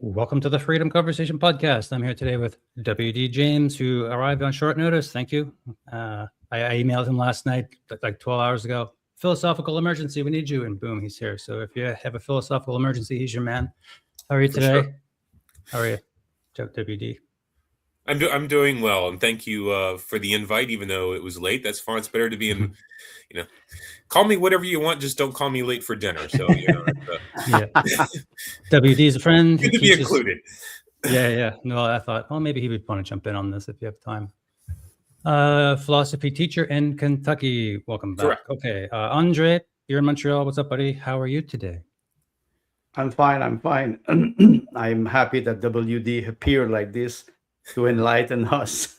Welcome to the Freedom Conversation Podcast. I'm here today with W.D. James, who arrived on short notice. Thank you. I emailed him last night, like 12 hours ago. Philosophical emergency, we need you. And boom, he's here. So if you have a philosophical emergency, he's your man. How are you today? Sure. How are you, W.D.? I'm doing well, and thank you for the invite, even though it was late. That's fine. It's better to be in, call me whatever you want. Just don't call me late for dinner. So, Yeah. W.D. is a friend. Good to be included. Yeah. No, I thought, well, maybe he would want to jump in on this if you have time. Philosophy teacher in Kentucky. Welcome back. Correct. Okay. Andre, you're in Montreal. What's up, buddy? How are you today? I'm fine. I'm happy that WD appeared like this to enlighten us.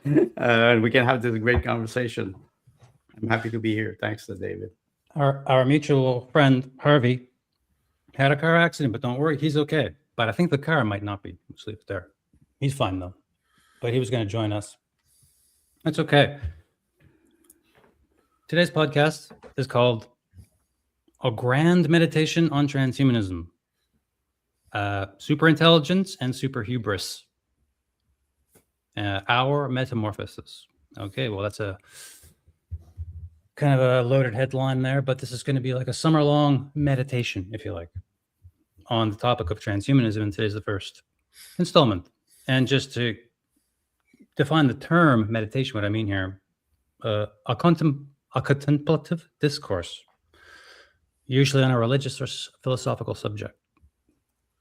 And we can have this great conversation. I'm happy to be here. Thanks to David. Our mutual friend, Harvey, had a car accident, but don't worry, he's okay. But I think the car might not be. Sleep there. He's fine, though. But he was going to join us. That's okay. Today's podcast is called A Grand Meditation on Transhumanism, Superintelligence and Super Hubris, Our Metamorphosis. Okay, well, that's a kind of a loaded headline there, but this is going to be like a summer-long meditation, if you like, on the topic of transhumanism, and today's the first installment. And just to define the term meditation, what I mean here, a contemplative discourse, usually on a religious or philosophical subject.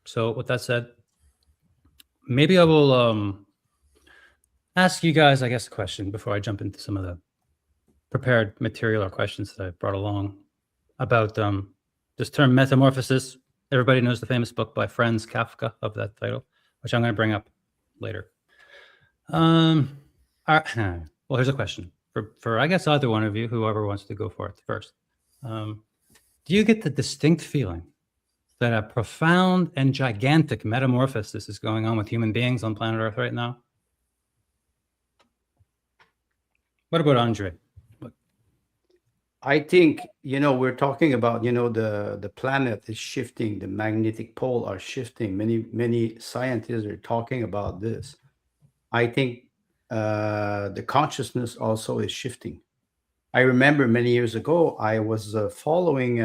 So with that said, maybe I will ask you guys, I guess, a question before I jump into some of the prepared material or questions that I brought along about this term metamorphosis. Everybody knows the famous book by Franz Kafka of that title, which I'm going to bring up later. Well, here's a question for I guess either one of you, whoever wants to go for it first. Do you get the distinct feeling that a profound and gigantic metamorphosis is going on with human beings on planet Earth right now? What about Andre? I think, we're talking about, the planet is shifting, the magnetic pole are shifting. Many scientists are talking about this. I think the consciousness also is shifting. I remember many years ago, I was following,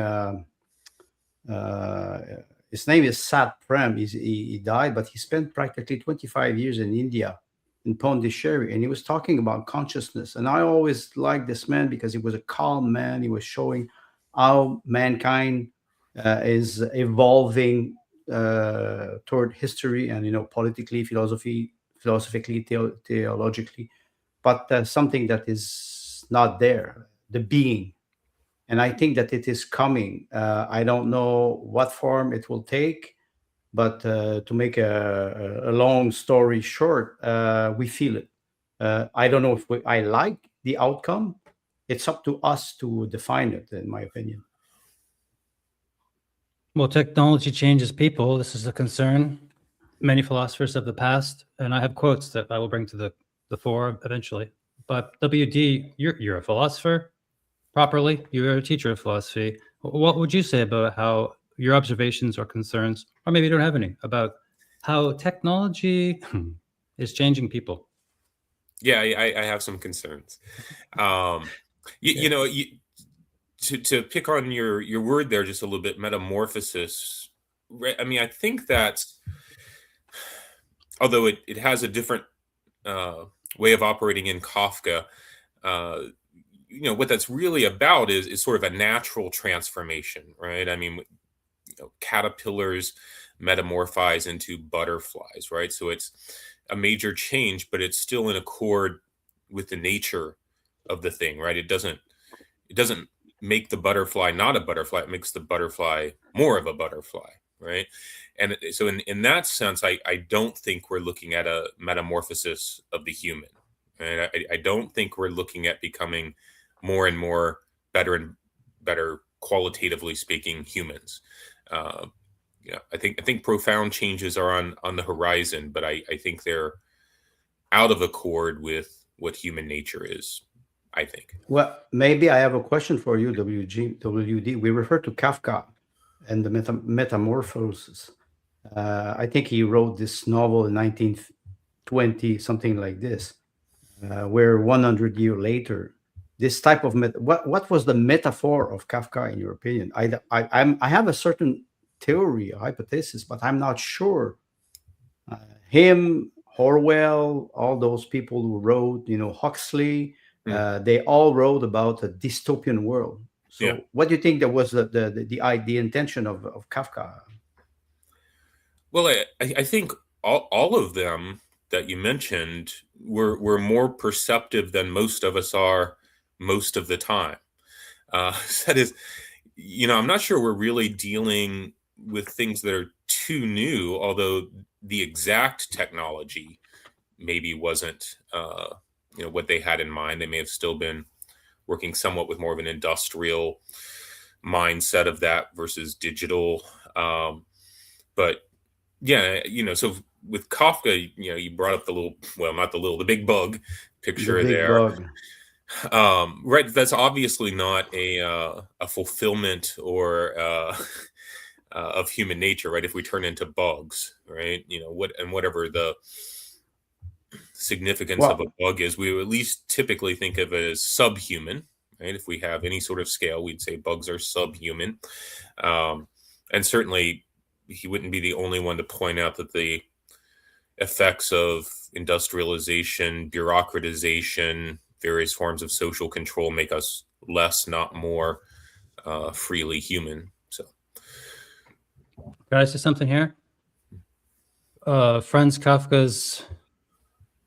his name is Sat Prem. He died, but he spent practically 25 years in India, in Pondicherry, and he was talking about consciousness. And I always liked this man because he was a calm man. He was showing how mankind is evolving toward history and, politically, philosophically, theologically, but something that is not there, the being. And I think that it is coming. I don't know what form it will take, but to make a long story short, we feel it. I don't know if I like the outcome. It's up to us to define it, in my opinion. Well, technology changes people. This is a concern. Many philosophers of the past, and I have quotes that I will bring to the fore eventually. But WD, you're a philosopher, properly. You're a teacher of philosophy. What would you say about how your observations or concerns, or maybe you don't have any, about how technology is changing people? Yeah, I have some concerns. To pick on your word there just a little bit, metamorphosis. I mean, I think that although it has a different way of operating in Kafka, what that's really about is sort of a natural transformation, right? I mean, caterpillars metamorphose into butterflies, right? So it's a major change, but it's still in accord with the nature of the thing, right? It doesn't make the butterfly not a butterfly. It makes the butterfly more of a butterfly, right? And so in that sense, I don't think we're looking at a metamorphosis of the human, right? I don't think we're looking at becoming more and more better and better, qualitatively speaking, humans. I think profound changes are on the horizon, but I think they're out of accord with what human nature is, I think. Well, maybe I have a question for you, WD. We refer to Kafka and the metamorphosis. I think he wrote this novel in 1920, something like this, where 100 years later, this type of what was the metaphor of Kafka in your opinion? I have a certain theory, a hypothesis, but I'm not sure. Him, Orwell, all those people who wrote, Huxley, they all wrote about a dystopian world. So, Yeah. what do you think that was the intention of Kafka? Well, I think all of them that you mentioned were more perceptive than most of us are most of the time. That is, I'm not sure we're really dealing with things that are too new, although the exact technology maybe wasn't, what they had in mind. They may have still been working somewhat with more of an industrial mindset of that versus digital. But yeah, so with Kafka, you brought up the big bug picture The big there. bug. Right. That's obviously not a fulfillment or of human nature, right? If we turn into bugs, right? Whatever the significance of a bug is, we would at least typically think of it as subhuman, right? If we have any sort of scale, we'd say bugs are subhuman. And certainly he wouldn't be the only one to point out that the effects of industrialization, bureaucratization, various forms of social control make us less, not more, freely human. So, Can I say something here? Franz Kafka's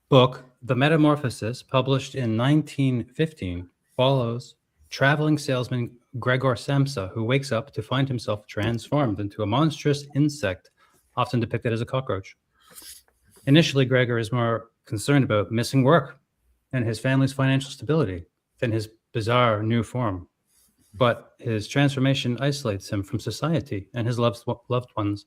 book, The Metamorphosis, published in 1915, follows traveling salesman Gregor Samsa, who wakes up to find himself transformed into a monstrous insect, often depicted as a cockroach. Initially, Gregor is more concerned about missing work and his family's financial stability than his bizarre new form. But his transformation isolates him from society and his loved ones.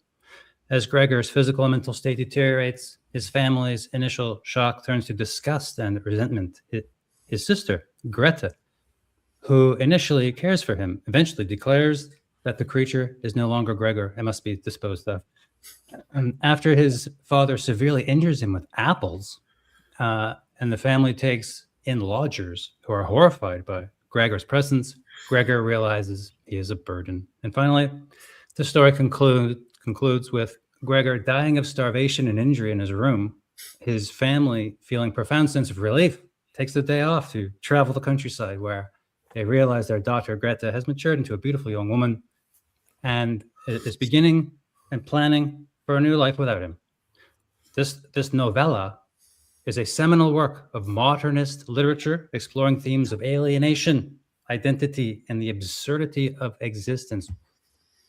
As Gregor's physical and mental state deteriorates, his family's initial shock turns to disgust and resentment. His sister, Greta, who initially cares for him, eventually declares that the creature is no longer Gregor and must be disposed of. After his father severely injures him with apples, and the family takes in lodgers who are horrified by Gregor's presence, Gregor realizes he is a burden. And finally, the story concludes with Gregor dying of starvation and injury in his room. His family, feeling profound sense of relief, takes the day off to travel the countryside, where they realize their daughter Greta has matured into a beautiful young woman and is beginning and planning for a new life without him. This novella is a seminal work of modernist literature exploring themes of alienation, identity, and the absurdity of existence.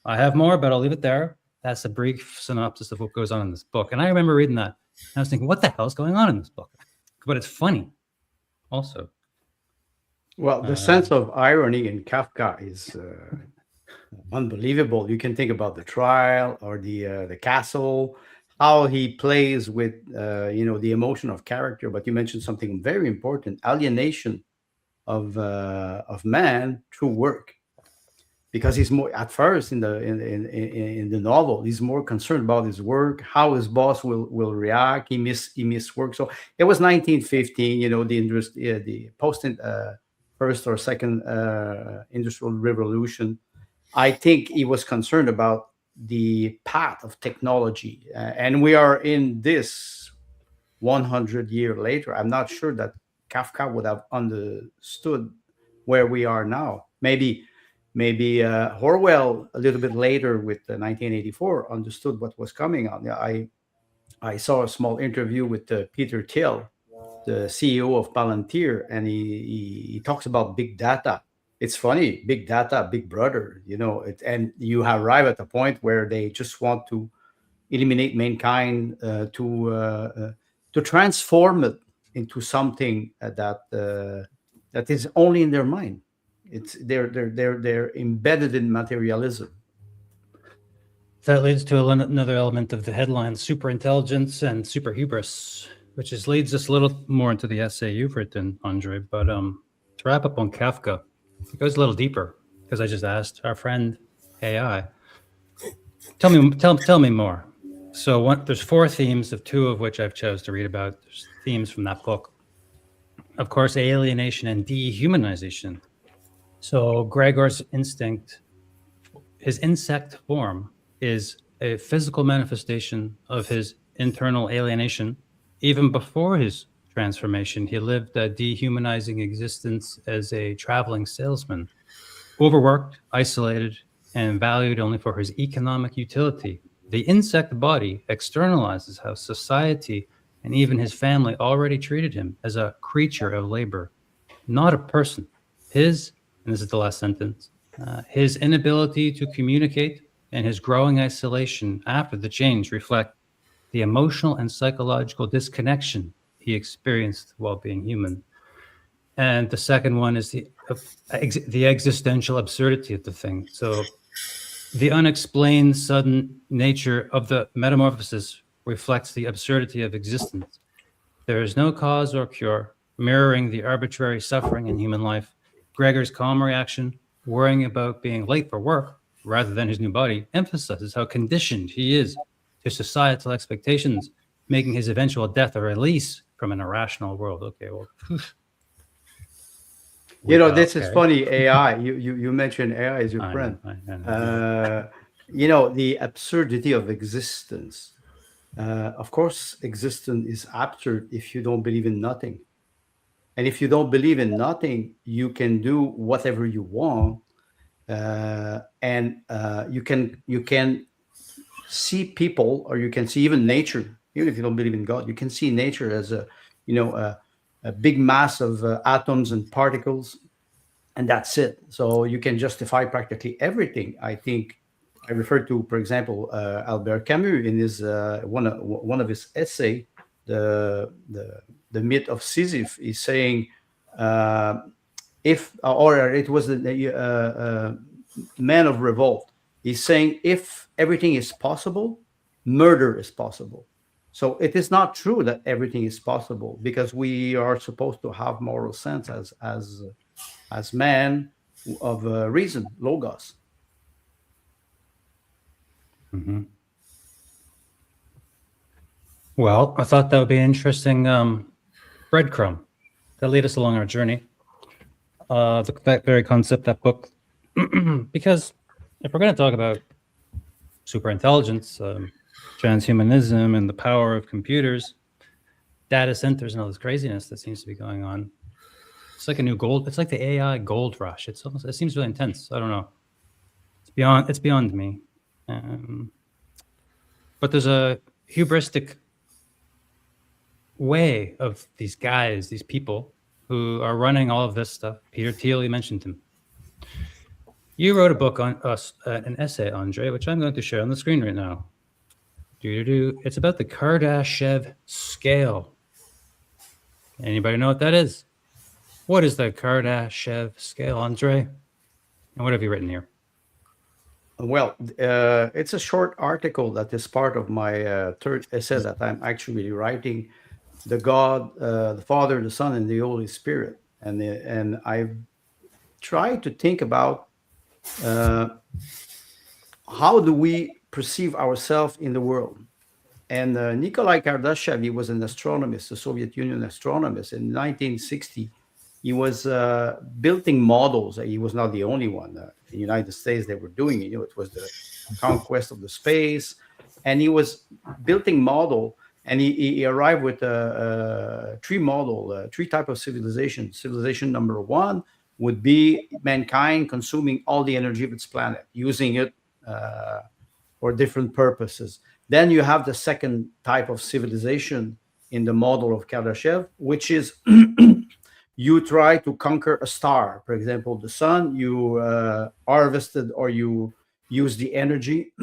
I have more, but I'll leave it there. That's a brief synopsis of what goes on in this book. And I remember reading that. And I was thinking, what the hell is going on in this book? But it's funny also. Well, the sense of irony in Kafka is unbelievable. You can think about the trial or the castle, how he plays with the emotion of character. But you mentioned something very important: alienation of man through work. Because he's more at first in the novel, he's more concerned about his work, how his boss will react. He missed work. So it was 1915. The post first or second industrial revolution. I think he was concerned about the path of technology, and we are in this 100 years later. I'm not sure that Kafka would have understood where we are now. Maybe Orwell a little bit later with 1984 understood what was coming on. I saw a small interview with Peter Thiel, the CEO of Palantir, and he talks about big data. It's funny, big data, big brother, and you arrive at a point where they just want to eliminate mankind, to transform it into something that is only in their mind. It's they're embedded in materialism. That leads to another element of the headline: super intelligence and super hubris, which leads us a little more into the essay you've written, Andre. But to wrap up on Kafka, it goes a little deeper, because I just asked our friend AI. Tell me more. So there's 4 themes, of 2 of which I've chose to read about. There's themes from that book. Of course, alienation and dehumanization. So Gregor's instinct, his insect form, is a physical manifestation of his internal alienation. Even before his transformation, he lived a dehumanizing existence as a traveling salesman, overworked, isolated, and valued only for his economic utility. The insect body externalizes how society and even his family already treated him as a creature of labor, not a person. His, and this is the last sentence, his inability to communicate and his growing isolation after the change reflect the emotional and psychological disconnection he experienced while being human. And the second one is the existential absurdity of the thing. So the unexplained sudden nature of the metamorphosis reflects the absurdity of existence. There is no cause or cure, mirroring the arbitrary suffering in human life. Gregor's calm reaction, worrying about being late for work rather than his new body, emphasizes how conditioned he is to societal expectations, making his eventual death a release from an irrational world. Okay, well, this is funny. AI. You mentioned AI as your friend. The absurdity of existence. Of course, existence is absurd if you don't believe in nothing. And if you don't believe in nothing, you can do whatever you want, and you can see people, or you can see even nature. Even if you don't believe in God, you can see nature as a big mass of atoms and particles, and that's it. So you can justify practically everything. I think I referred to, for example, Albert Camus in his one of his essay, the myth of Sisyphus. Is saying it was the Man of Revolt. He's saying if everything is possible, murder is possible. So it is not true that everything is possible, because we are supposed to have moral sense as man of reason, logos. Mm-hmm. Well, I thought that would be an interesting breadcrumb that lead us along our journey. That very concept, that book, because if we're going to talk about superintelligence, transhumanism, and the power of computers, data centers, and all this craziness that seems to be going on, it's like a new gold. It's like the AI gold rush. It seems really intense. I don't know. It's beyond me. But there's a hubristic way of these guys, these people who are running all of this stuff. Peter Thiel, you mentioned him. You wrote a book on an essay, Andre, which I'm going to share on the screen right now. It's about the Kardashev scale. Anybody know what that is? What is the Kardashev scale, Andre? And what have you written here? Well, it's a short article that is part of my third essay that I'm actually writing, the God, the Father, the Son, and the Holy Spirit. And I've tried to think about how do we perceive ourselves in the world. And Nikolai Kardashev, he was an astronomist, a Soviet Union astronomist. In 1960, he was building models. He was not the only one. In the United States, they were doing it. It was the conquest of the space. And he was building model, and he arrived with a three type of civilization. Civilization number one would be mankind consuming all the energy of its planet, using it for different purposes. Then you have the second type of civilization in the model of Kardashev, which is you try to conquer a star. For example, the sun, you harvested or you use the energy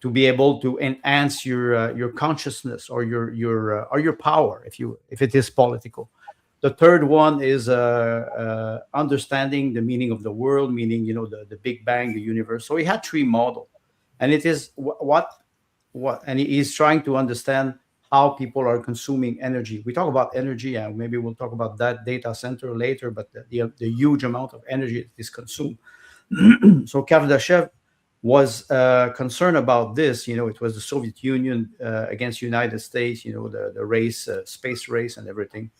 to be able to enhance your consciousness or your power, if it is political. The third one is understanding the meaning of the world, meaning the Big Bang, the universe. So he had three models, and it is what, and he's trying to understand how people are consuming energy. We talk about energy, and maybe we'll talk about that data center later. But the huge amount of energy is consumed. So Kardashev was concerned about this. It was the Soviet Union against United States, the race, space race and everything.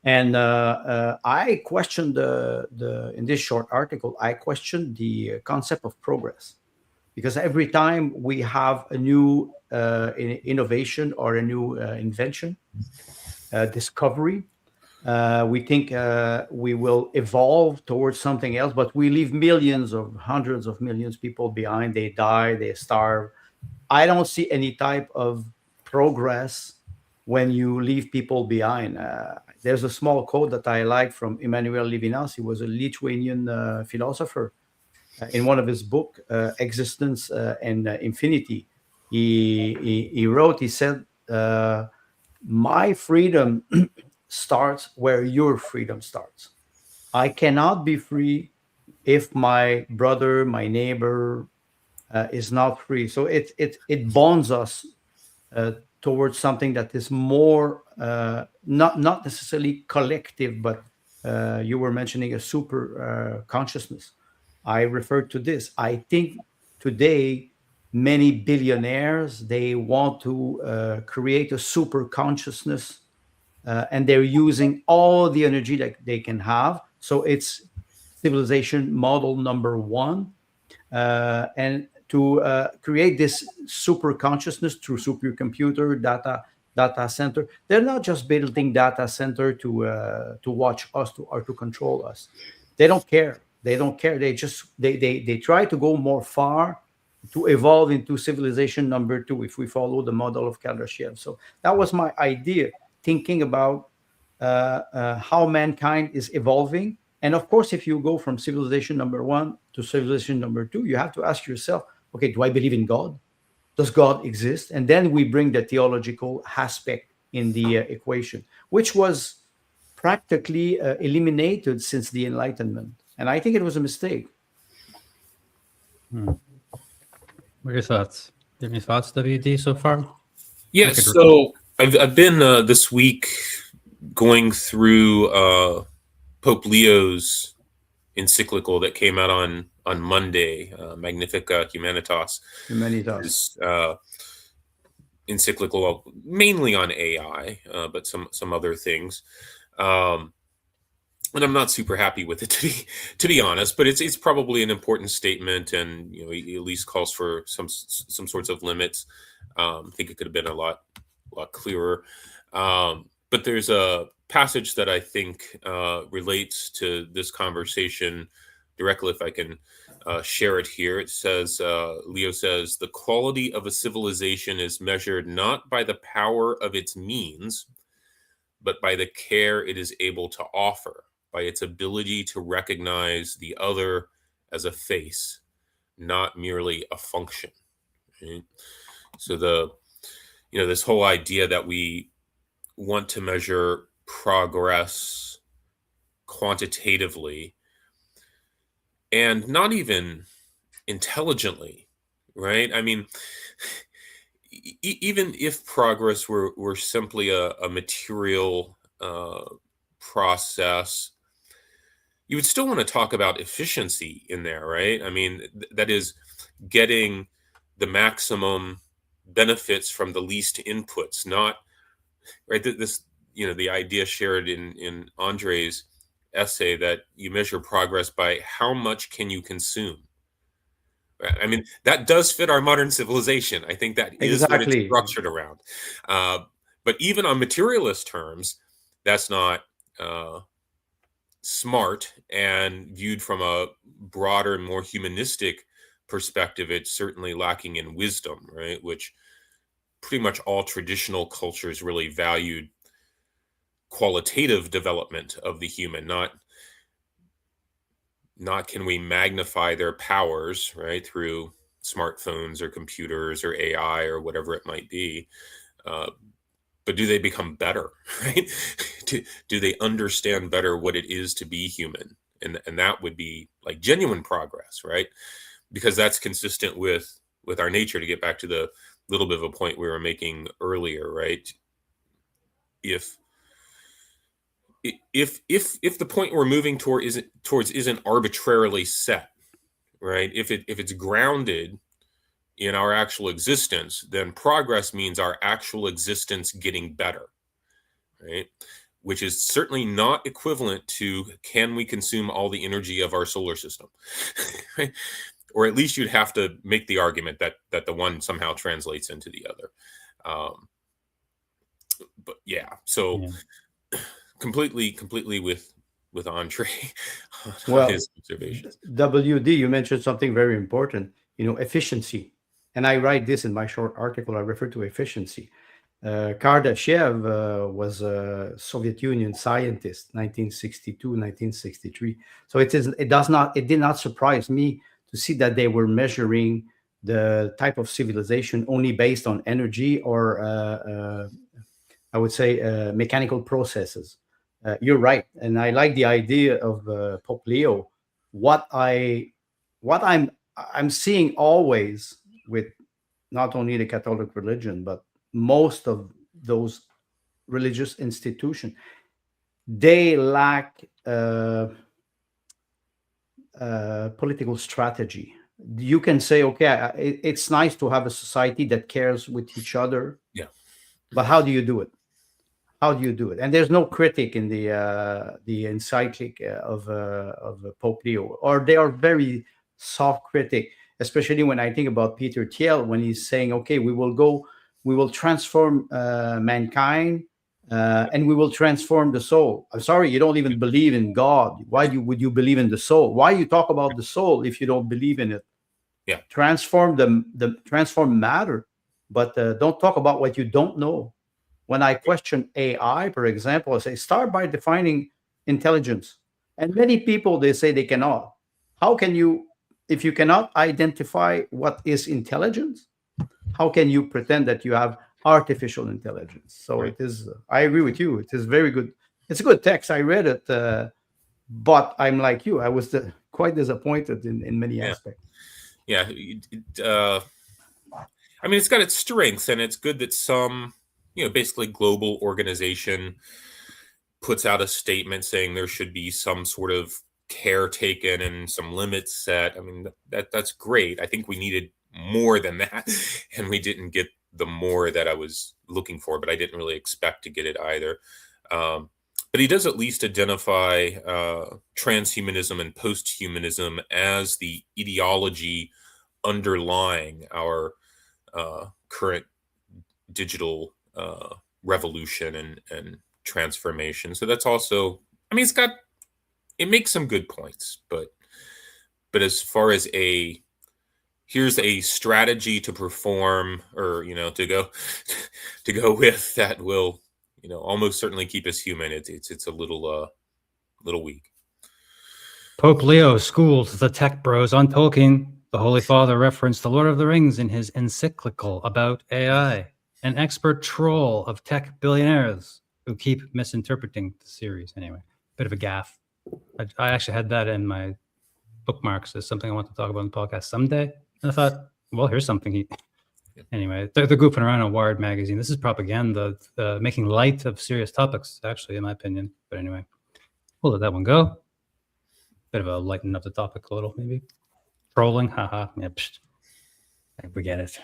And I questioned in this short article, I questioned the concept of progress, because every time we have a new innovation or a new invention, discovery, we think we will evolve towards something else, but we leave millions of hundreds of millions of people behind. They die, they starve. I don't see any type of progress when you leave people behind. There's a small quote that I like from Emmanuel Levinas. He was a Lithuanian philosopher. In one of his book, Existence and Infinity, he wrote, he said, my freedom starts where your freedom starts. I cannot be free if my brother, my neighbor is not free. So it bonds us towards something that is more not necessarily collective, but you were mentioning a super consciousness. I referred to this. I think today many billionaires, they want to create a super consciousness, and they're using all the energy that they can have. So it's civilization model number one, and to create this super consciousness through supercomputer data center. They're not just building data center to watch us or to control us. They don't care. They don't care. They try to go more far, to evolve into civilization number two, if we follow the model of Kardashev. So that was my idea, thinking about how mankind is evolving. And of course, if you go from civilization number one to civilization number two, you have to ask yourself, okay, do I believe in God? Does God exist? And then we bring the theological aspect in the equation, which was practically eliminated since the Enlightenment. And I think it was a mistake. What are your thoughts? Do you have any thoughts, WD, so far? Yeah, so I've been this week going through Pope Leo's encyclical that came out on Monday, Magnificat Humanitas. His encyclical mainly on AI, but some other things. And I'm not super happy with it, to be honest. But it's probably an important statement, and he at least calls for some sorts of limits. I think it could have been a lot clearer. But there's a passage that I think relates to this conversation directly, if I can share it here. It says, Leo says, the quality of a civilization is measured not by the power of its means, but by the care it is able to offer, by its ability to recognize the other as a face, not merely a function. Right? So this whole idea that we want to measure progress quantitatively and not even intelligently, right? I mean, even if progress were simply a material process, you would still want to talk about efficiency in there, right? I mean, that is getting the maximum benefits from the least inputs, not right. This, the idea shared in Andre's essay that you measure progress by how much can you consume. I mean, that does fit our modern civilization. I think that is what it's structured around. But even on materialist terms, that's not smart, and viewed from a broader and more humanistic perspective, it's certainly lacking in wisdom, right? Which pretty much all traditional cultures really valued qualitative development of the human, not can we magnify their powers, right, through smartphones or computers or AI or whatever it might be, but do they become better, right? do they understand better what it is to be human? And that would be like genuine progress, right? Because that's consistent with our nature, to get back to the little bit of a point we were making earlier, right? If the point we're moving towards isn't arbitrarily set, right? If it's grounded in our actual existence, then progress means our actual existence getting better, right? Which is certainly not equivalent to can we consume all the energy of our solar system? Right? Or at least you'd have to make the argument that the one somehow translates into the other. But yeah, so completely with Andre on Well, his observations. WD, you mentioned something very important, efficiency. And I write this in my short article. I refer to efficiency. Kardashev was a Soviet Union scientist, 1962, 1963. So it did not surprise me to see that they were measuring the type of civilization only based on energy or I would say mechanical processes. You're right, and I like the idea of Pope Leo. What I'm seeing always with not only the Catholic religion but most of those religious institutions, they lack political strategy. You can say, okay, it's nice to have a society that cares with each other, Yeah. but how do you do it? How do you do it? And there's no critic in the encyclic of Pope Leo, or they are very soft critic, especially when I think about Peter Thiel when he's saying, okay, we will transform mankind and we will transform the soul. I'm sorry, you don't even believe in God. Why would you believe in the soul? Why you talk about the soul if you don't believe in it? Yeah. Transform transform matter, but don't talk about what you don't know. When I question AI, for example, I say, start by defining intelligence. And many people, they say they cannot. How can you, if you cannot identify what is intelligence, how can you pretend that you have artificial intelligence? So Right. it is, I agree with you. It is very good. It's a good text. I read it, but I'm like you. I was quite disappointed in many aspects. Yeah. I mean, it's got its strengths, and it's good that some, basically global organization puts out a statement saying there should be some sort of care taken and some limits set. I mean, that's great. I think we needed more than that, and we didn't get the more that I was looking for, but I didn't really expect to get it either. But he does at least identify transhumanism and posthumanism as the ideology underlying our current digital revolution and transformation. So that's also, I mean, it makes some good points, but as far as here's a strategy to perform, or to go with that will almost certainly keep us human, it's a little weak. Pope Leo schooled the tech bros on Tolkien. The Holy Father referenced The Lord of the Rings in his encyclical about AI, an expert troll of tech billionaires who keep misinterpreting the series. Anyway, bit of a gaffe. I actually had that in my bookmarks as something I want to talk about on the podcast someday. And I thought, well, here's something Anyway, they're goofing around on Wired magazine. This is propaganda, making light of serious topics, actually, in my opinion. But anyway, we'll let that one go. Bit of a lighten up the topic a little, maybe. Trolling, haha. Yeah, we get it.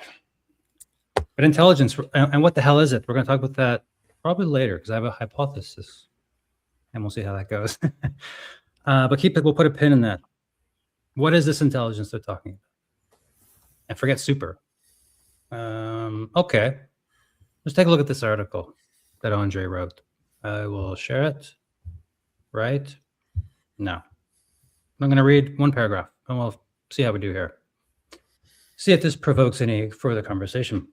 But intelligence, and what the hell is it? We're going to talk about that probably later because I have a hypothesis, and we'll see how that goes. But we'll put a pin in that. What is this intelligence they're talking about? And forget super. Okay. Let's take a look at this article that Andre wrote. I will share it. Right? No. I'm going to read one paragraph, and we'll see how we do here. See if this provokes any further conversation.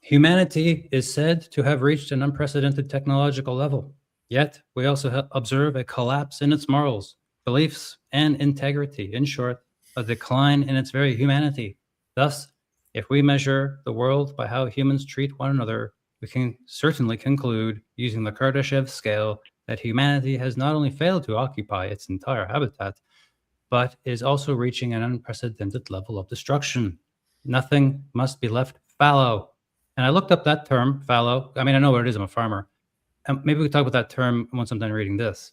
Humanity is said to have reached an unprecedented technological level. Yet, we also observe a collapse in its morals, beliefs, and integrity. In short, a decline in its very humanity. Thus, if we measure the world by how humans treat one another, we can certainly conclude, using the Kardashev scale, that humanity has not only failed to occupy its entire habitat, but is also reaching an unprecedented level of destruction. Nothing must be left fallow. And I looked up that term, fallow. I mean, I know what it is. I'm a farmer. And maybe we can talk about that term once I'm done reading this.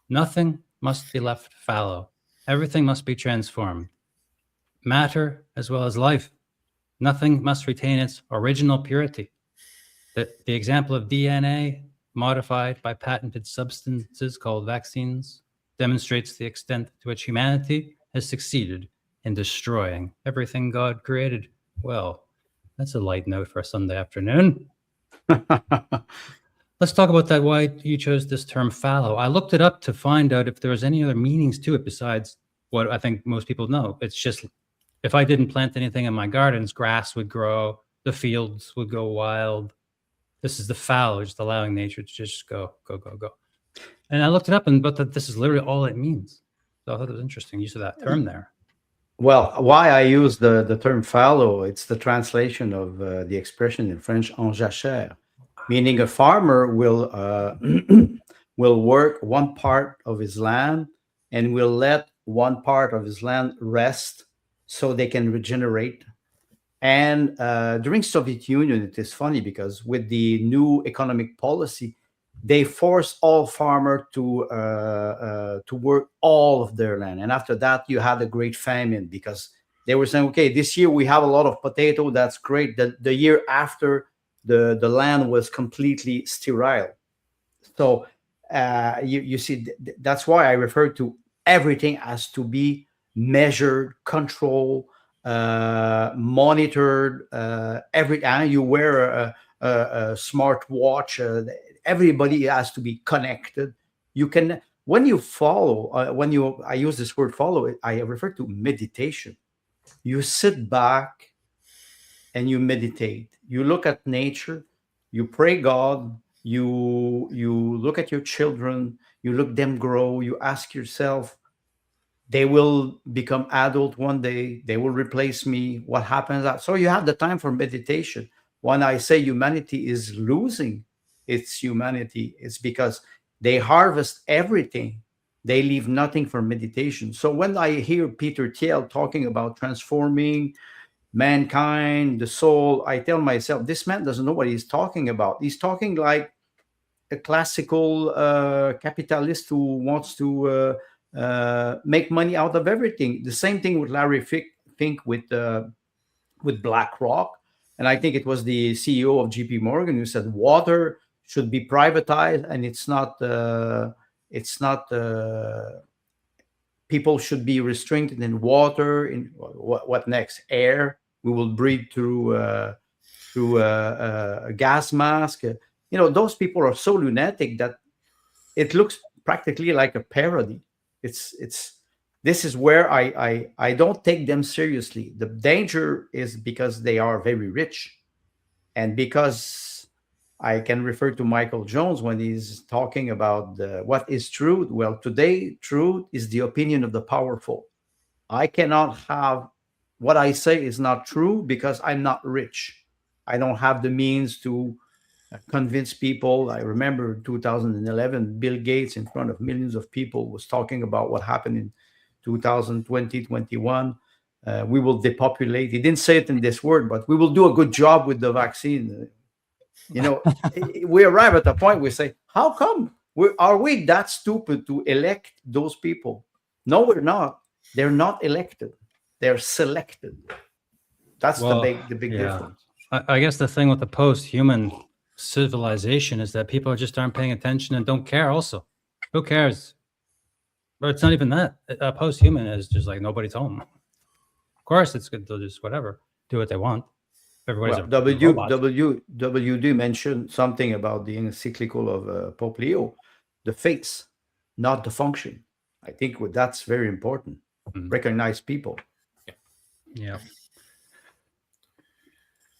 Nothing must be left fallow. Everything must be transformed. matter as well as life. Nothing must retain its original purity. The example of DNA modified by patented substances called vaccines demonstrates the extent to which humanity has succeeded in destroying everything God created. Well, that's a light note for a Sunday afternoon. Let's talk about that, why you chose this term fallow. I looked it up to find out if there was any other meanings to it besides what I think most people know. It's just, if I didn't plant anything in my gardens, grass would grow, the fields would go wild. This is the fallow, just allowing nature to just go. And I looked it up, but this is literally all it means. So I thought it was interesting use of that term there. Well, why I use the term fallow, it's the translation of the expression in French, en jachère, meaning a farmer will will work one part of his land and will let one part of his land rest so they can regenerate. And during Soviet Union, it is funny because with the new economic policy, they forced all farmers to work all of their land. And after that, you had a great famine because they were saying, okay, this year we have a lot of potato. That's great. The year after, the land was completely sterile. So you see, that's why I refer to everything as to be measured, controlled, monitored. Every time you wear a smart watch, everybody has to be connected. You can, when you follow, I use this word follow, I refer to meditation. You sit back and you meditate. You look at nature, you pray God, you look at your children, you look them grow, you ask yourself, they will become adult one day, they will replace me, what happens? So you have the time for meditation. When I say humanity is losing its humanity, it's because they harvest everything, they leave nothing for meditation. So when I hear Peter Thiel talking about transforming mankind, the soul, I tell myself, this man doesn't know what he's talking about. He's talking like a classical capitalist who wants to make money out of everything. The same thing with Larry Fink with BlackRock, and I think it was the CEO of JP Morgan who said water should be privatized, and it's not people should be restricted in water. In what next? Air. We will breathe through a gas mask. Those people are so lunatic that it looks practically like a parody. This is where I don't take them seriously. The danger is because they are very rich, and because I can refer to Michael Jones when he's talking about what is truth. Well, today truth is the opinion of the powerful. I cannot have what I say is not true because I'm not rich. I don't have the means to convince people. I remember 2011, Bill Gates in front of millions of people was talking about what happened in 2020, 21. We will depopulate. He didn't say it in this word, but we will do a good job with the vaccine. We arrive at a point we say, how come? Are we that stupid to elect those people? No, we're not. They're not elected. They're selected. That's the big difference. I guess the thing with the post-human civilization is that people just aren't paying attention and don't care also. Who cares? But it's not even that. Post-human is just like nobody's home. Of course, it's good to just whatever, do what they want. Everybody's WD mentioned something about the encyclical of Pope Leo, the face, not the function. I think that's very important. Recognize people. Yeah.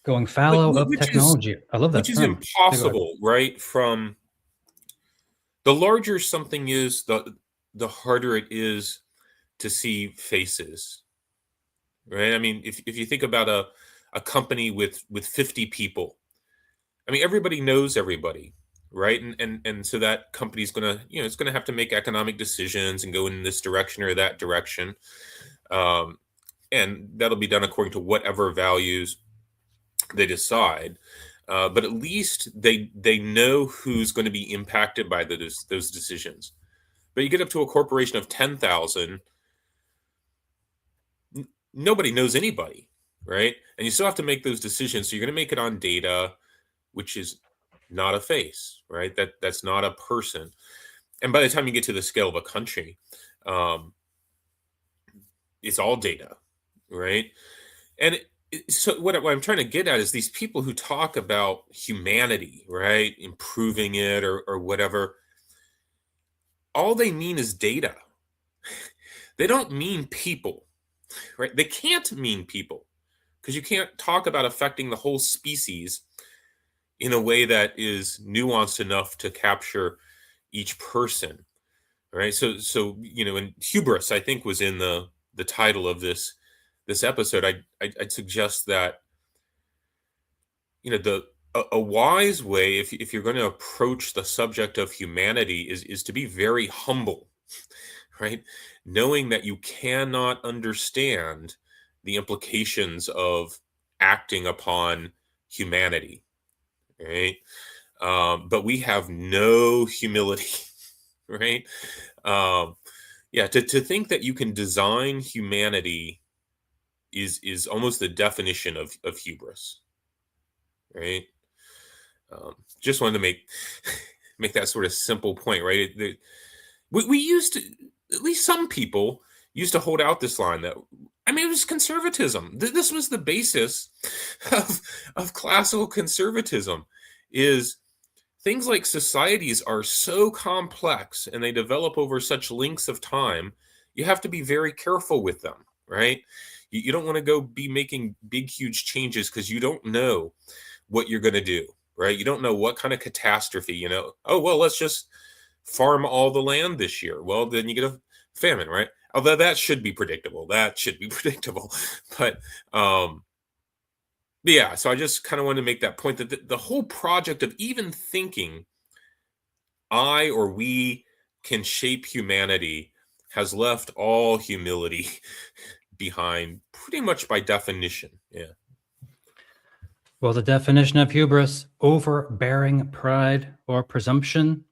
Going fallow of technology. I love that. Which is impossible, right? From the larger something is, the harder it is to see faces, right? I mean, if you think about a company with 50 people, I mean, everybody knows everybody, right? And so that company's gonna, it's gonna have to make economic decisions and go in this direction or that direction, and that'll be done according to whatever values they decide. But at least they know who's going to be impacted by those decisions. But you get up to a corporation of 10,000, nobody knows anybody, right? And you still have to make those decisions. So you're going to make it on data, which is not a face, right? That's not a person. And by the time you get to the scale of a country, it's all data, right? And so what I'm trying to get at is these people who talk about humanity, right? Improving it or whatever. All they mean is data. They don't mean people, right? They can't mean people because you can't talk about affecting the whole species in a way that is nuanced enough to capture each person, right? So and hubris, I think, was in the title of this episode. I'd suggest that a wise way, if you're going to approach the subject of humanity, is to be very humble, right? Knowing that you cannot understand the implications of acting upon humanity, right? But we have no humility, right? To think that you can design humanity is almost the definition of hubris, right? Just wanted to make that sort of simple point, right? We used to, at least some people used to hold out this line that, I mean, it was conservatism. This was the basis of classical conservatism, is things like societies are so complex and they develop over such lengths of time, you have to be very careful with them, right? You don't want to go be making big, huge changes because you don't know what you're going to do, right? You don't know what kind of catastrophe, oh, well, let's just farm all the land this year. Well, then you get a famine, right? Although that should be predictable. But yeah, so I just kind of wanted to make that point that the whole project of even thinking I or we can shape humanity has left all humility behind pretty much by definition. Yeah. Well, the definition of hubris: overbearing pride or presumption,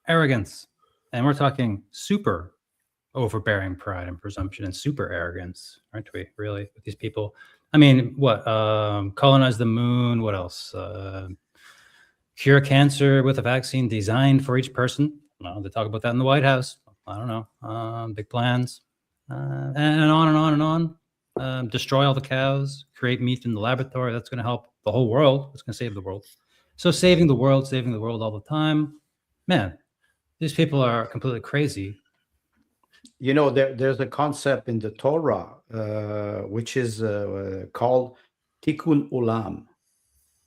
arrogance. And we're talking super overbearing pride and presumption and super arrogance, aren't we? Really, with these people. I mean, what? Colonize the moon. What else? Cure cancer with a vaccine designed for each person. Well, they talk about that in the White House. I don't know. Big plans, and on and on and on. Destroy all the cows. Create meat in the laboratory. That's going to help the whole world. It's going to save the world. So saving the world all the time. Man, these people are completely crazy. There's a concept in the Torah, which is called tikkun olam.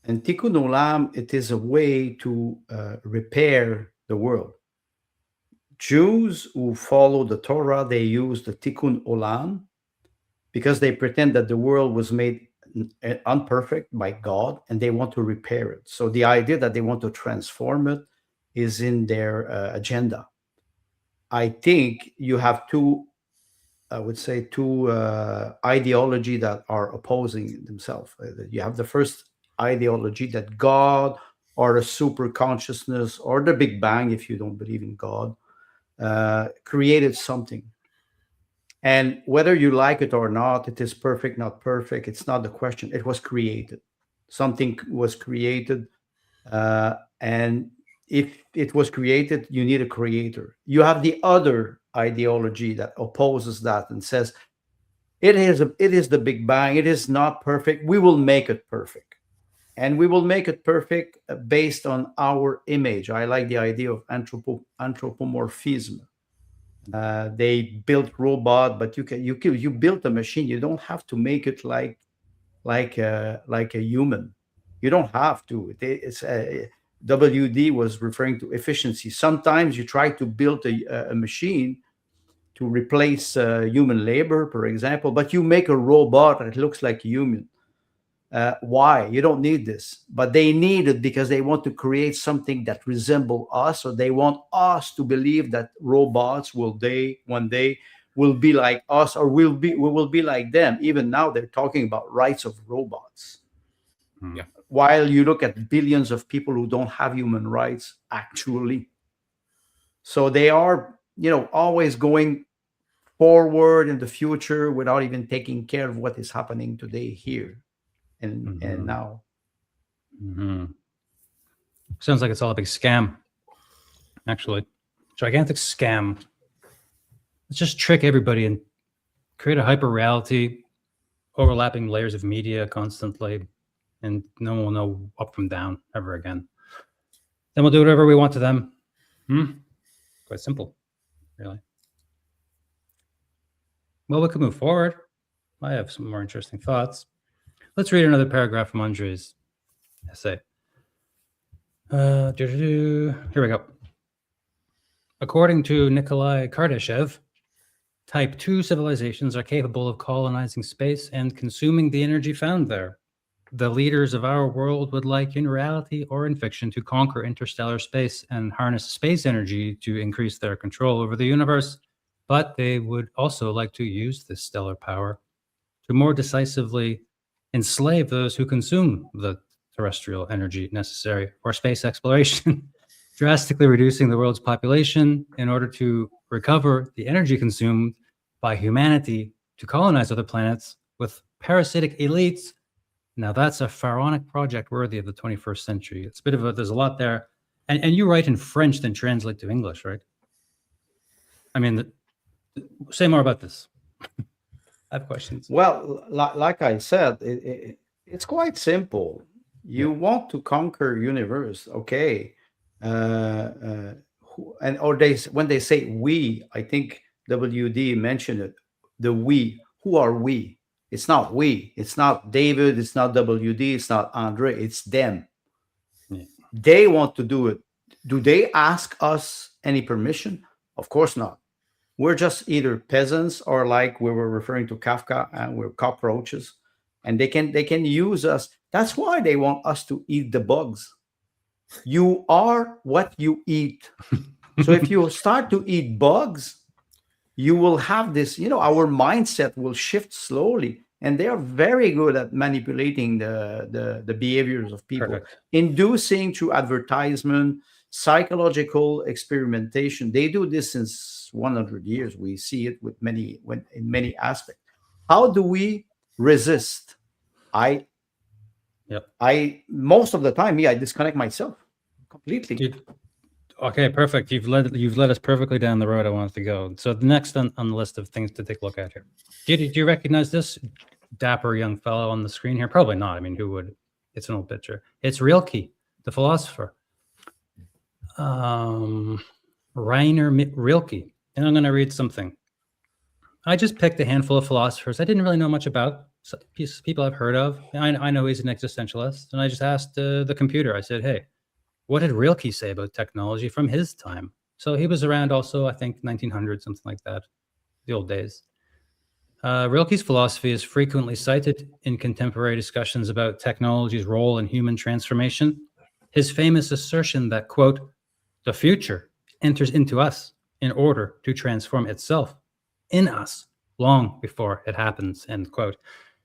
And tikkun olam, it is a way to repair the world. Jews who follow the Torah, they use the tikkun olam because they pretend that the world was made unperfect by God and they want to repair it. So the idea that they want to transform it is in their agenda. I think you have two ideology that are opposing themselves. You have the first ideology that God or a super consciousness or the Big Bang, if you don't believe in God, created something. And whether you like it or not, it is perfect, not perfect. It's not the question. It was created. Something was created. And if it was created, you need a creator. You have the other ideology that opposes that and says, it is the Big Bang. It is not perfect. We will make it perfect. And we will make it perfect based on our image. I like the idea of anthropomorphism. They built robot, but you built a machine. You don't have to make it like a human. You don't have to. It's WD was referring to efficiency. Sometimes you try to build a machine to replace human labor, for example, but you make a robot that looks like human. Why? You don't need this, but they need it because they want to create something that resembles us, or they want us to believe that robots one day will be like us, or we will be like them. Even now, they're talking about rights of robots. Yeah. While you look at billions of people who don't have human rights, actually. So they are, always going forward in the future without even taking care of what is happening today, here and now. Sounds like it's all a big scam, actually. Gigantic scam. Let's just trick everybody and create a hyper reality, overlapping layers of media constantly, and no one will know up from down ever again. Then we'll do whatever we want to them. Quite simple, really. Well, we could move forward. I have some more interesting thoughts. Let's read another paragraph from Andre's essay. Here we go. According to Nikolai Kardashev, Type 2 civilizations are capable of colonizing space and consuming the energy found there. The leaders of our world would like, in reality or in fiction, to conquer interstellar space and harness space energy to increase their control over the universe, but they would also like to use this stellar power to more decisively enslave those who consume the terrestrial energy necessary for space exploration, drastically reducing the world's population in order to recover the energy consumed by humanity to colonize other planets with parasitic elites. Now that's a pharaonic project worthy of the 21st century. It's a bit of a, there's a lot there. And you write in French, then translate to English, right? I mean, say more about this. I have questions. Well, like I said, it's quite simple. You want to conquer universe, okay? And or when they say we, I think WD mentioned it. The we. Who are we? It's not we. It's not David. It's not WD. It's not Andre. It's them. Yeah. They want to do it. Do they ask us any permission? Of course not. We're just either peasants or, like we were referring to Kafka, and we're cockroaches, and they can use us. That's why they want us to eat the bugs. You are what you eat. So if you start to eat bugs, you will have this, our mindset will shift slowly. And they are very good at manipulating the behaviors of people. Perfect. Inducing through advertisement, psychological experimentation. They do this since 100 years. We see it in many aspects. How do we resist? Most of the time, I disconnect myself completely. Okay, perfect. You've led us perfectly down the road I wanted to go. So the next on the list of things to take a look at here. Do you recognize this dapper young fellow on the screen here? Probably not. I mean, who would? It's an old picture. It's Rilke, the philosopher. Rainer Rilke. And I'm going to read something. I just picked a handful of philosophers I didn't really know much about. People I've heard of. I know he's an existentialist. And I just asked the computer. I said, hey, what did Rilke say about technology from his time? So he was around also, I think, 1900, something like that, the old days. Rilke's philosophy is frequently cited in contemporary discussions about technology's role in human transformation. His famous assertion that, quote, the future enters into us in order to transform itself in us long before it happens, end quote,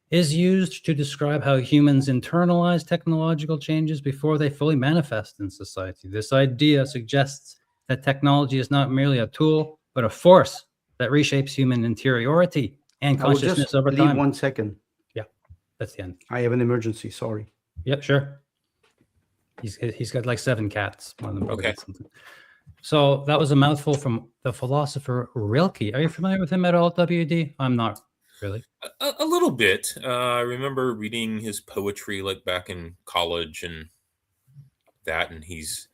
is used to describe how humans internalize technological changes before they fully manifest in society. This idea suggests that technology is not merely a tool, but a force that reshapes human interiority and consciousness over time. 1 second. Yeah, that's the end. I have an emergency. Sorry. Yep, sure. He's got like 7 cats. One of them probably got something. So that was a mouthful from the philosopher Rilke. Are you familiar with him at all, WD? I'm not really. A little bit. I remember reading his poetry like back in college and he's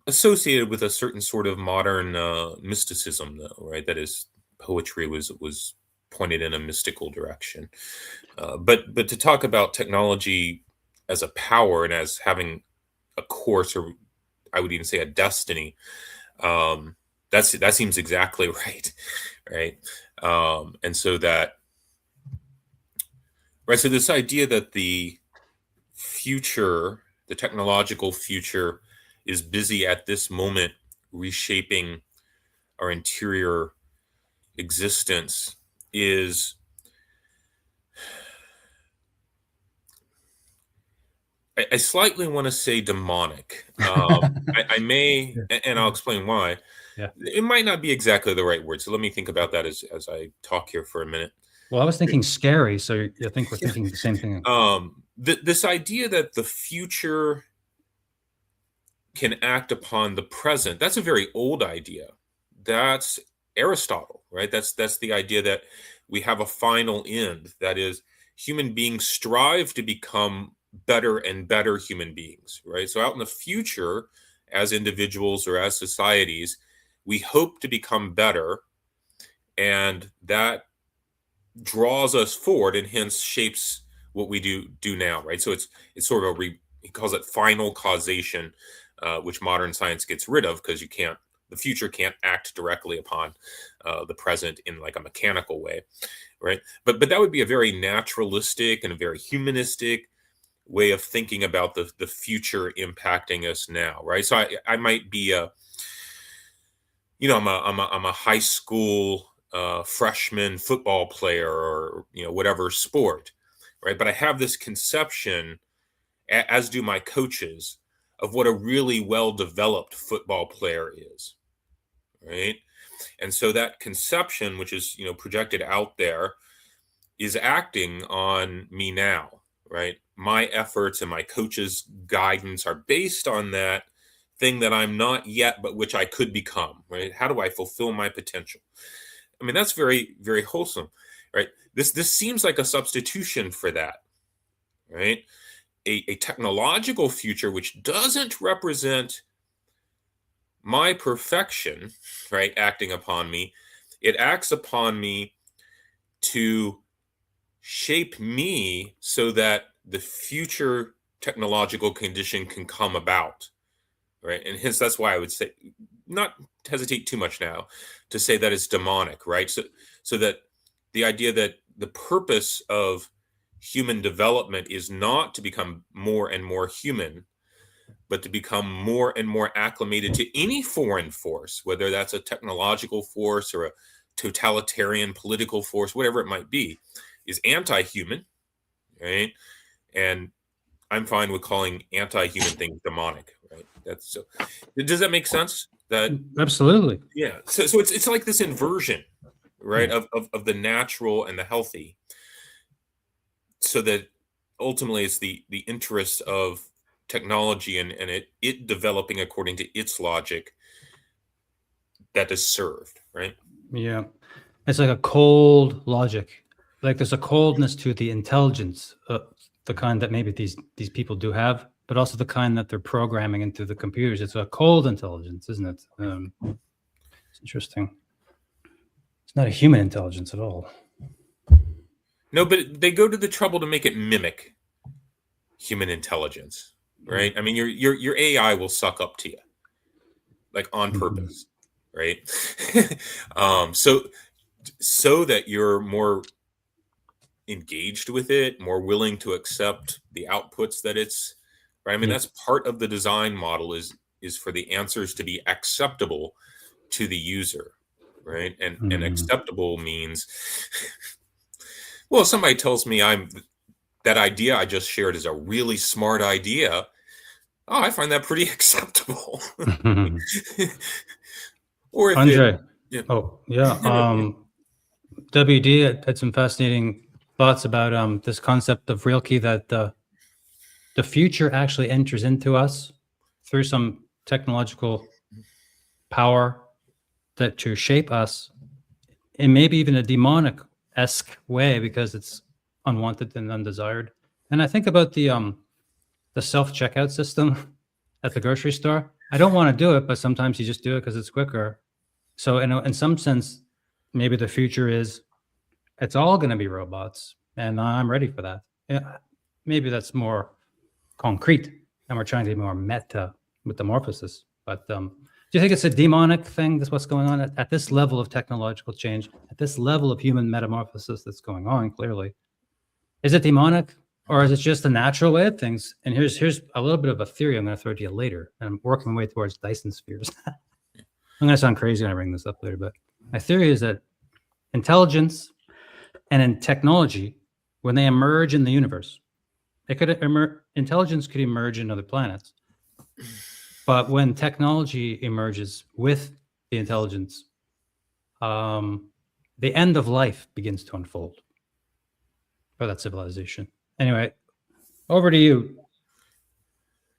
associated with a certain sort of modern mysticism, though, right? That is, poetry was pointed in a mystical direction. But to talk about technology as a power and as having a course, or I would even say a destiny, that seems exactly right, right? And so so this idea that the future, the technological future, is busy at this moment reshaping our interior existence I slightly want to say demonic. I may, and I'll explain why. Yeah. It might not be exactly the right word. So let me think about that as I talk here for a minute. Well, I was thinking scary, so I think we're thinking the same thing. This idea that the future can act upon the present, that's a very old idea. That's Aristotle, right? That's the idea that we have a final end. That is, human beings strive to become better and better human beings, right? So out in the future, as individuals or as societies, we hope to become better, and that draws us forward and hence shapes what we do now, right? So it's sort of he calls it final causation, which modern science gets rid of because the future can't act directly upon the present in like a mechanical way, right? But that would be a very naturalistic and a very humanistic way of thinking about the future impacting us now, right? So I might be I'm a high school freshman football player, or whatever sport, right? But I have this conception, as do my coaches, of what a really well-developed football player is, right? And so that conception, which is projected out there, is acting on me now, right? My efforts and my coach's guidance are based on that thing that I'm not yet, but which I could become, right? How do I fulfill my potential? I mean, that's very, very wholesome, right? This seems like a substitution for that, right? A technological future which doesn't represent my perfection, right, acting upon me. It acts upon me to shape me so that the future technological condition can come about, right? And hence, that's why I would say, not hesitate too much now to say that it's demonic, right? So that the idea that the purpose of human development is not to become more and more human, but to become more and more acclimated to any foreign force, whether that's a technological force or a totalitarian political force, whatever it might be, is anti-human, right? And I'm fine with calling anti-human things demonic, right? That's so. Does that make sense? That Absolutely. Yeah. So it's like this inversion, right, of the natural and the healthy, so that ultimately it's the interest of technology and it developing according to its logic that is served, right? Yeah. It's like a cold logic. Like there's a coldness to the intelligence, the kind that maybe these people do have, but also the kind that they're programming into the computers. It's a cold intelligence, isn't it? It's interesting. It's not a human intelligence at all. No, but they go to the trouble to make it mimic human intelligence, right? I mean, your AI will suck up to you, like on purpose, right? So that you're more engaged with it, more willing to accept the outputs that it's, right? I mean, that's part of the design model is for the answers to be acceptable to the user, right? And acceptable means, well, if somebody tells me that idea I just shared is a really smart idea, oh, I find that pretty acceptable. Or if Andre, yeah. Oh yeah, WD had some fascinating thoughts about this concept of Rilke, that the future actually enters into us through some technological power that to shape us, and maybe even a demonic-esque way because it's unwanted and undesired. And I think about the self-checkout system at the grocery store. I don't want to do it, but sometimes you just do it because it's quicker. So in some sense, maybe the future is it's all going to be robots, and I'm ready for that. Yeah, maybe that's more concrete, and we're trying to be more meta with Metamorphosis. But do you think it's a demonic thing? That's what's going on at this level of technological change, at this level of human metamorphosis that's going on? Clearly, is it demonic, or is it just a natural way of things? And here's a little bit of a theory I'm going to throw to you later, and I'm working my way towards Dyson spheres. I'm going to sound crazy when I bring this up later, but my theory is that intelligence and in technology, when they emerge in the universe, Intelligence could emerge in other planets. But when technology emerges with the intelligence, the end of life begins to unfold for that civilization. Anyway, over to you.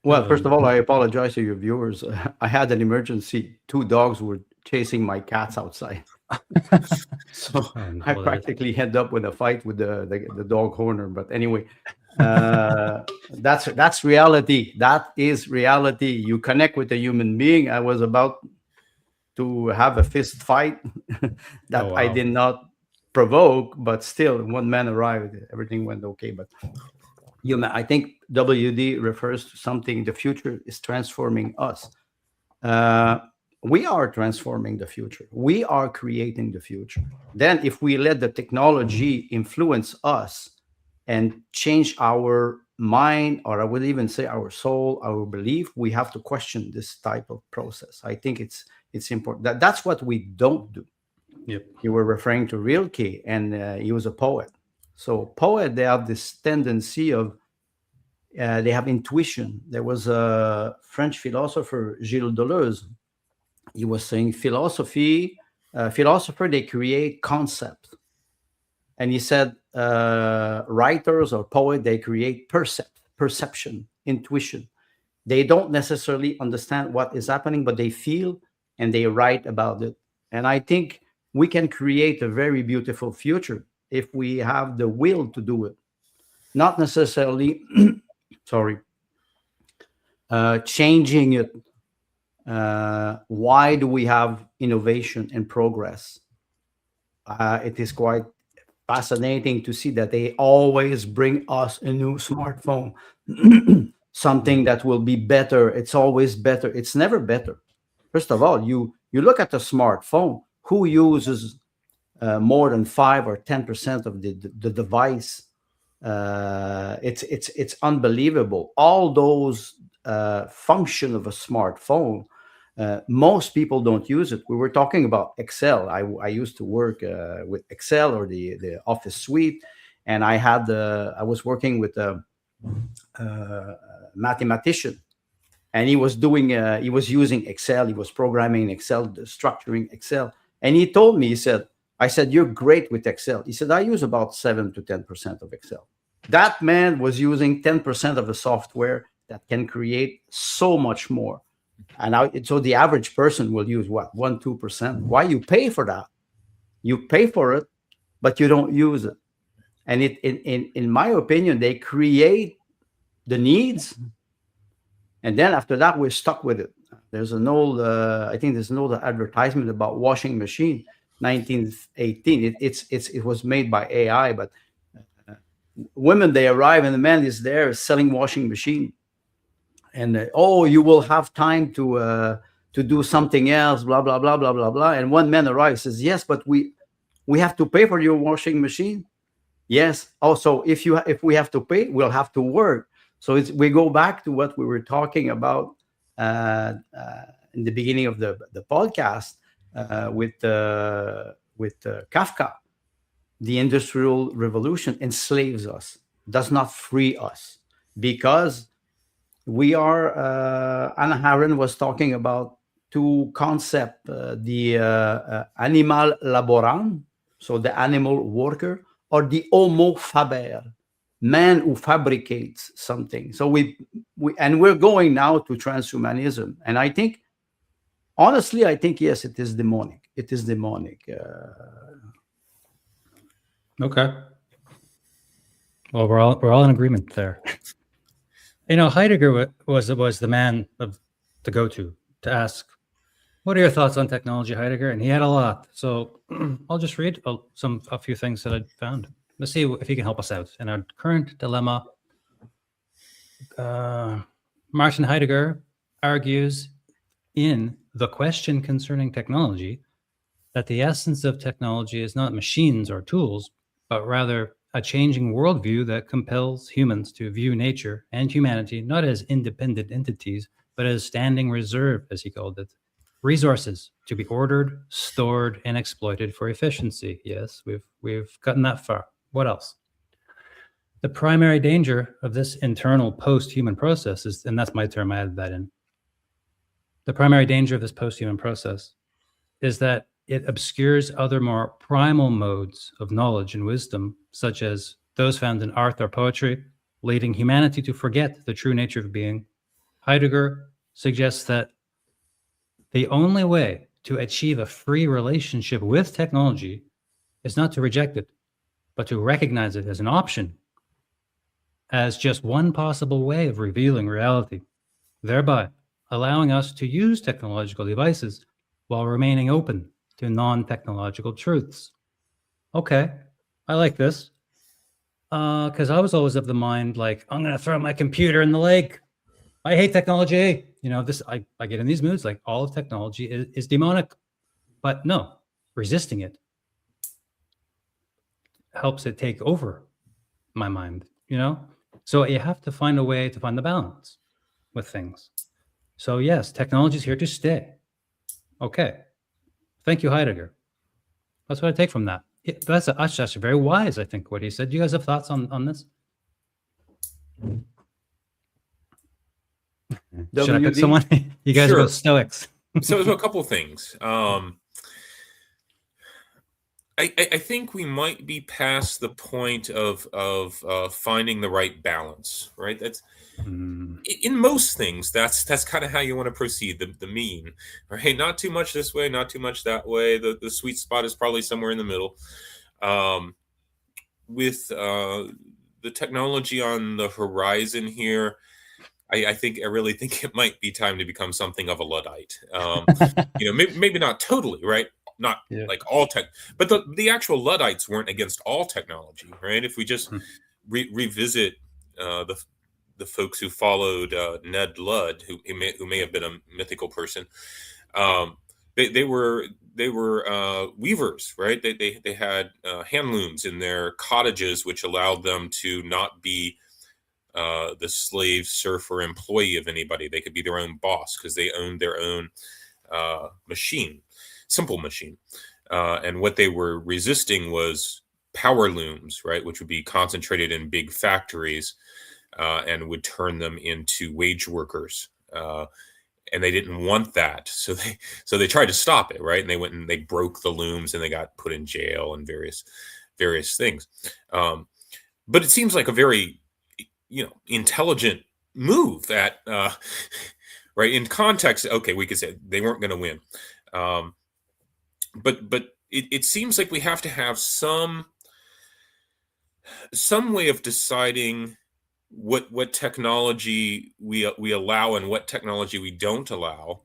Well, first of all, I apologize to your viewers. I had an emergency. 2 dogs were chasing my cats outside. So I practically end up with a fight with the dog owner. But anyway, that's reality. That is reality. You connect with a human being. I was about to have a fist fight that I did not provoke, but still, one man arrived. Everything went okay. But I think WD refers to something. The future is transforming us. We are transforming the future. We are creating the future. Then if we let the technology influence us and change our mind, or I would even say our soul, our belief, we have to question this type of process. I think it's important. That's what we don't do. Yep. You were referring to Rilke, and he was a poet. So poet, they have this tendency of, they have intuition. There was a French philosopher, Gilles Deleuze. He was saying philosopher, they create concept. And he said, writers or poet, they create perception, intuition. They don't necessarily understand what is happening, but they feel and they write about it. And I think we can create a very beautiful future if we have the will to do it. Not necessarily, changing it. Why do we have innovation and progress? It is quite fascinating to see that they always bring us a new smartphone, something that will be better. It's always better. It's never better. First of all, you look at a smartphone. Who uses more than 5 or 10% of the device? It's unbelievable. All those function of a smartphone, most people don't use it. We were talking about Excel. I used to work with Excel or the Office suite, and I was working with a mathematician, and he was using Excel. He was programming Excel, structuring Excel, and he told me, I said, you're great with Excel. He said, I use about 7 to 10% of Excel. That man was using 10% of the software that can create so much more. And so the average person will use what? 1, 2%. Why? You pay for that. You pay for it, but you don't use it. And in my opinion, they create the needs. And then after that, we're stuck with it. There's an old, I think there's an old advertisement about washing machine, 1918. It was made by AI, but women, they arrive and the man is there selling washing machine. And you will have time to do something else, blah, blah, blah, blah, blah, blah. And one man arrives, says, yes, but we have to pay for your washing machine. Yes. Also, if we have to pay, we'll have to work. So we go back to what we were talking about in the beginning of the podcast with Kafka. The Industrial Revolution enslaves us, does not free us, because we are, Anna Arendt was talking about 2 concepts, the animal laborant, so the animal worker, or the homo faber, man who fabricates something. So we're going now to transhumanism. And I think, honestly, yes, it is demonic. It is demonic. Okay. Well, we're all in agreement there. Heidegger was the man to go to ask, what are your thoughts on technology, Heidegger? And he had a lot. So I'll just read a few things that I found. Let's see if he can help us out in our current dilemma. Martin Heidegger argues in The Question Concerning Technology that the essence of technology is not machines or tools, but rather a changing worldview that compels humans to view nature and humanity not as independent entities, but as standing reserve, as he called it, resources to be ordered, stored, and exploited for efficiency. Yes, we've gotten that far. What else? The primary danger of this internal post-human process is, and that's my term, I added that in. The primary danger of this post-human process is that it obscures other more primal modes of knowledge and wisdom, such as those found in art or poetry, leading humanity to forget the true nature of being. Heidegger suggests that the only way to achieve a free relationship with technology is not to reject it, but to recognize it as an option, as just one possible way of revealing reality, thereby allowing us to use technological devices while remaining open to non-technological truths. Okay, I like this. Because I was always of the mind, like, I'm going to throw my computer in the lake. I hate technology. You know, I get in these moods, like all of technology is demonic. But no, resisting it helps it take over my mind, you know? So you have to find a way to find the balance with things. So yes, technology is here to stay. Okay. Thank you, Heidegger. That's what I take from that. That's actually very wise, I think, what he said. Do you guys have thoughts on this? Should I pick WD? someone? You guys are Sure. both Stoics. So a couple things. I think we might be past the point of finding the right balance, right? That's in most things. That's kind of how you want to proceed. The mean, right? Not too much this way, not too much that way. The sweet spot is probably somewhere in the middle. With the technology on the horizon here, I really think it might be time to become something of a Luddite. Maybe not totally, right? Not like all tech, but the actual Luddites weren't against all technology, right? If we just revisit the folks who followed Ned Ludd, who may have been a mythical person, they were weavers, right? They had hand looms in their cottages, which allowed them to not be the slave, serf, or employee of anybody. They could be their own boss because they owned their own machine. Simple machine. And what they were resisting was power looms, right, which would be concentrated in big factories and would turn them into wage workers. And they didn't want that. So they tried to stop it, right? And they went and they broke the looms and they got put in jail and various things. But it seems like a very, intelligent move that, right, in context, okay, we could say they weren't going to win. But it seems like we have to have some way of deciding what technology we allow and what technology we don't allow,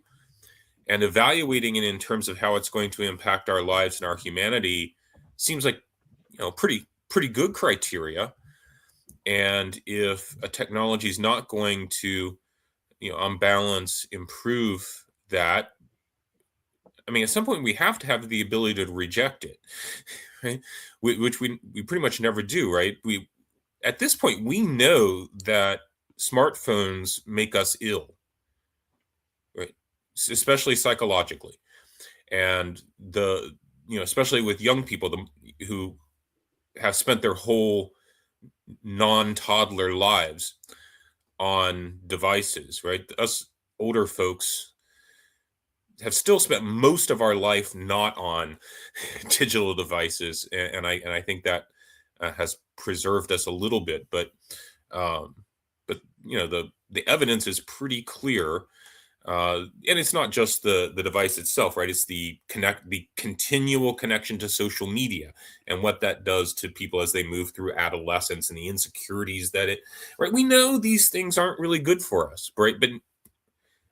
and evaluating it in terms of how it's going to impact our lives and our humanity seems like pretty good criteria. And if a technology is not going to on balance improve that, I mean, at some point we have to have the ability to reject it, right? Which we pretty much never do, right? At this point, we know that smartphones make us ill, right? Especially psychologically. And especially with young people who have spent their whole non-toddler lives on devices, right? Us older folks have still spent most of our life not on digital devices, and I think that has preserved us a little bit. But the evidence is pretty clear, and it's not just the device itself, right? It's the continual connection to social media and what that does to people as they move through adolescence and the insecurities that right? We know these things aren't really good for us, right? But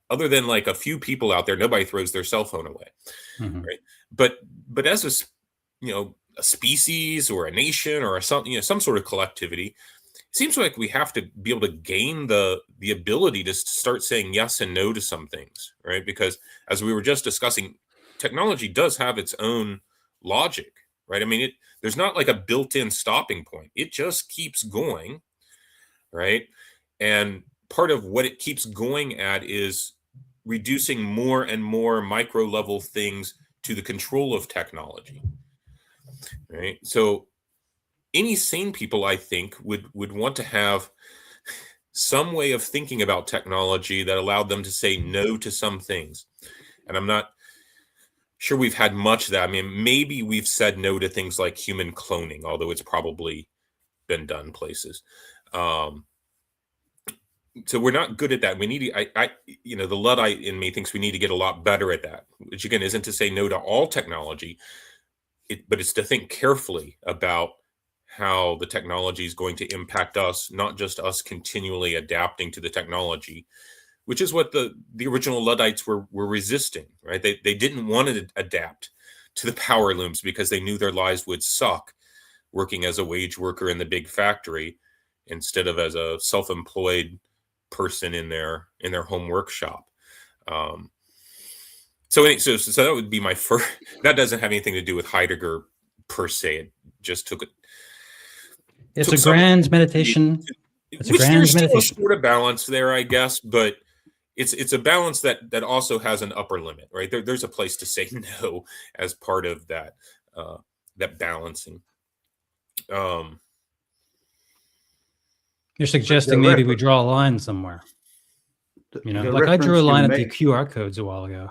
other than like a few people out there, nobody throws their cell phone away, right? But as a species or a nation or some sort of collectivity, it seems like we have to be able to gain the ability to start saying yes and no to some things, right? Because as we were just discussing, technology does have its own logic, right? I mean, there's not like a built-in stopping point. It just keeps going, right? And part of what it keeps going at is reducing more and more micro level things to the control of technology, right? So any sane people, I think, would want to have some way of thinking about technology that allowed them to say no to some things. And I'm not sure we've had much of that. I mean, maybe we've said no to things like human cloning, although it's probably been done places. So we're not good at that. We need to, the Luddite in me thinks we need to get a lot better at that, which again isn't to say no to all technology, but it's to think carefully about how the technology is going to impact us, not just us continually adapting to the technology, which is what the original Luddites were resisting, right? They didn't want to adapt to the power looms because they knew their lives would suck working as a wage worker in the big factory instead of as a self-employed person in their home workshop. So that would be my first. That doesn't have anything to do with Heidegger per se. It just took it. It's a grand meditation. It's a grand there's meditation. still a sort of balance there, I guess, but it's a balance that also has an upper limit, right? There's a place to say no as part of that balancing. You're suggesting maybe we draw a line somewhere. Like I drew a line at the QR codes a while ago,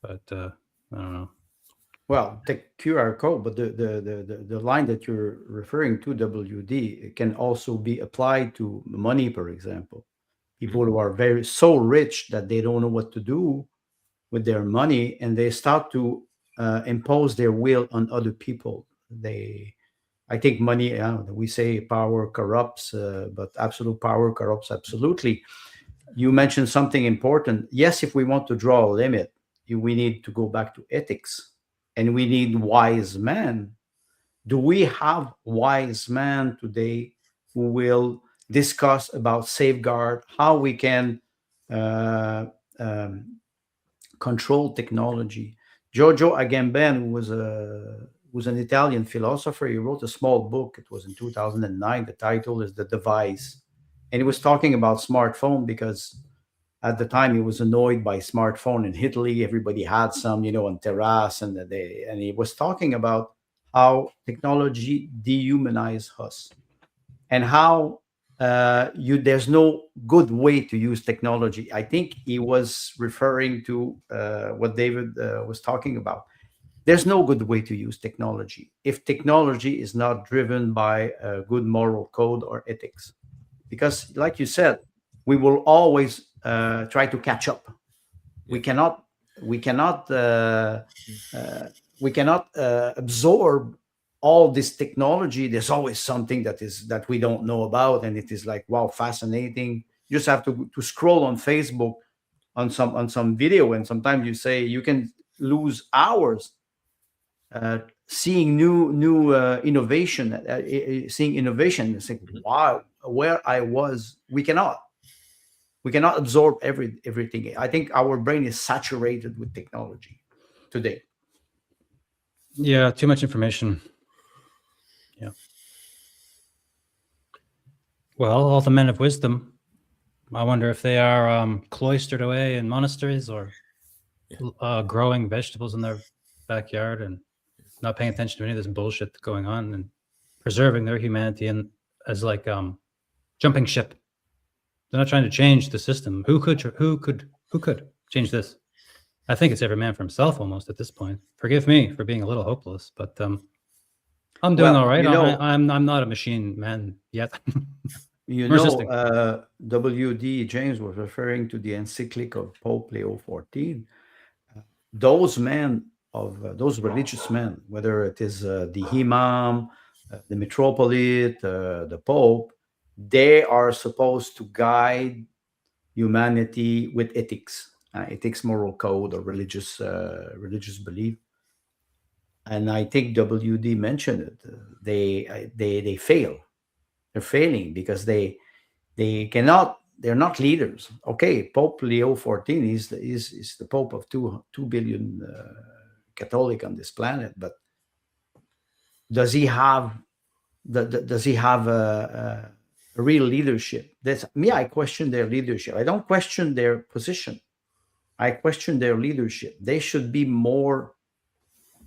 but I don't know. Well, the QR code, but the line that you're referring to, WD, it can also be applied to money, for example. People who are so rich that they don't know what to do with their money, and they start to impose their will on other people. I think money, we say power corrupts, but absolute power corrupts absolutely. You mentioned something important. Yes, if we want to draw a limit, we need to go back to ethics, and we need wise men. Do we have wise men today who will discuss about safeguard, how we can control technology? Giorgio Agamben, who was an Italian philosopher, he wrote a small book. It was in 2009. The title is The Device. And he was talking about smartphone because at the time he was annoyed by smartphone in Italy. Everybody had some, on terrace, and he was talking about how technology dehumanizes us and how there's no good way to use technology. I think he was referring to what David was talking about. There's no good way to use technology if technology is not driven by a good moral code or ethics. Because, like you said, we will always try to catch up. We cannot absorb all this technology. There's always something that we don't know about, and it is like, wow, fascinating. You just have to scroll on Facebook on some video, and sometimes you say you can lose hours seeing new innovation, seeing innovation. It's like, wow, where I was, we cannot absorb everything. I think our brain is saturated with technology today. Yeah, too much information. Yeah. Well, all the men of wisdom, I wonder if they are cloistered away in monasteries or growing vegetables in their backyard and not paying attention to any of this bullshit going on and preserving their humanity and as like jumping ship. They're not trying to change the system. Who could change this? I think it's every man for himself almost at this point. Forgive me for being a little hopeless, but I'm doing all right. I'm not a machine man yet. W.D. James was referring to the encyclic of Pope Leo XIV. Those men those religious men, whether it is the imam, the metropolitan, the pope, they are supposed to guide humanity with ethics, moral code, or religious belief. And I think WD mentioned it. They fail. They're failing because they cannot. They're not leaders. Okay, Pope Leo XIV is the Pope of 2 billion Catholic on this planet, but does he have a real leadership? That's me. I question their leadership. I don't question their position. I question their leadership. They should be more,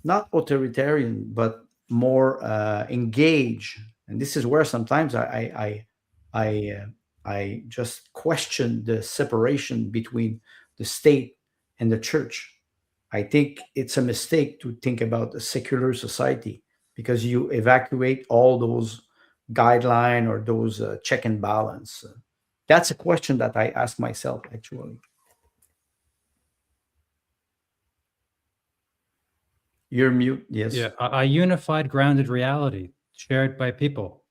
not authoritarian, but more engaged And this is where sometimes I just question the separation between the state and the church. I think it's a mistake to think about a secular society, because you evacuate all those guideline or those check and balance. That's a question that I ask myself, actually. You're mute. Yes. Yeah, a unified, grounded reality shared by people.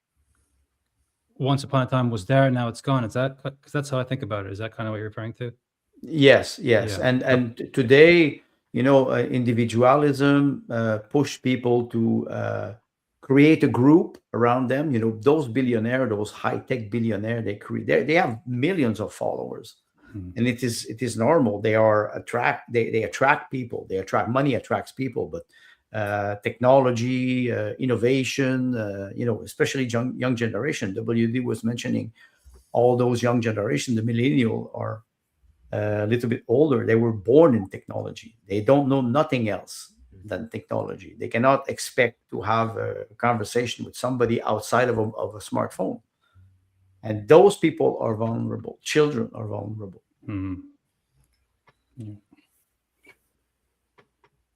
Once upon a time was there, now it's gone. Is that, because that's how I think about it? Is that kind of what you're referring to? Yes. Yeah. And today, individualism push people to create a group around them. Those billionaires, those high-tech billionaires, they have millions of followers. And it is normal. They attract people. Money attracts people, but technology, innovation, especially young generation. WD was mentioning all those young generation. The millennial are a little bit older. They were born in technology. They don't know nothing else than technology. They cannot expect to have a conversation with somebody outside of a smartphone. And those people are vulnerable. Children are vulnerable. Yeah.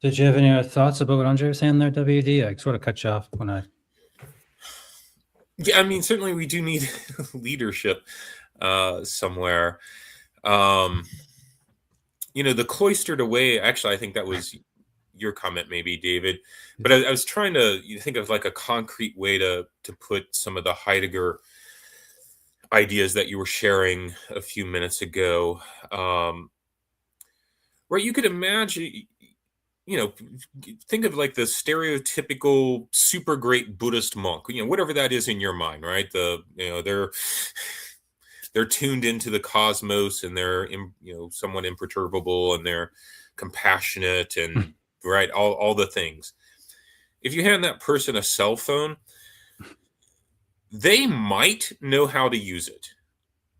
Did you have any thoughts about what Andre was saying there, WD? I sort of cut you off when I... Yeah, I mean, certainly we do need leadership somewhere. The cloistered away, actually, I think that was your comment, maybe, David. But I was trying to think of like a concrete way to put some of the Heidegger ideas that you were sharing a few minutes ago. Right, you could imagine, think of like the stereotypical super great Buddhist monk, whatever that is in your mind, right? They're tuned into the cosmos, and they're somewhat imperturbable, and they're compassionate, and right, all the things. If you hand that person a cell phone, they might know how to use it,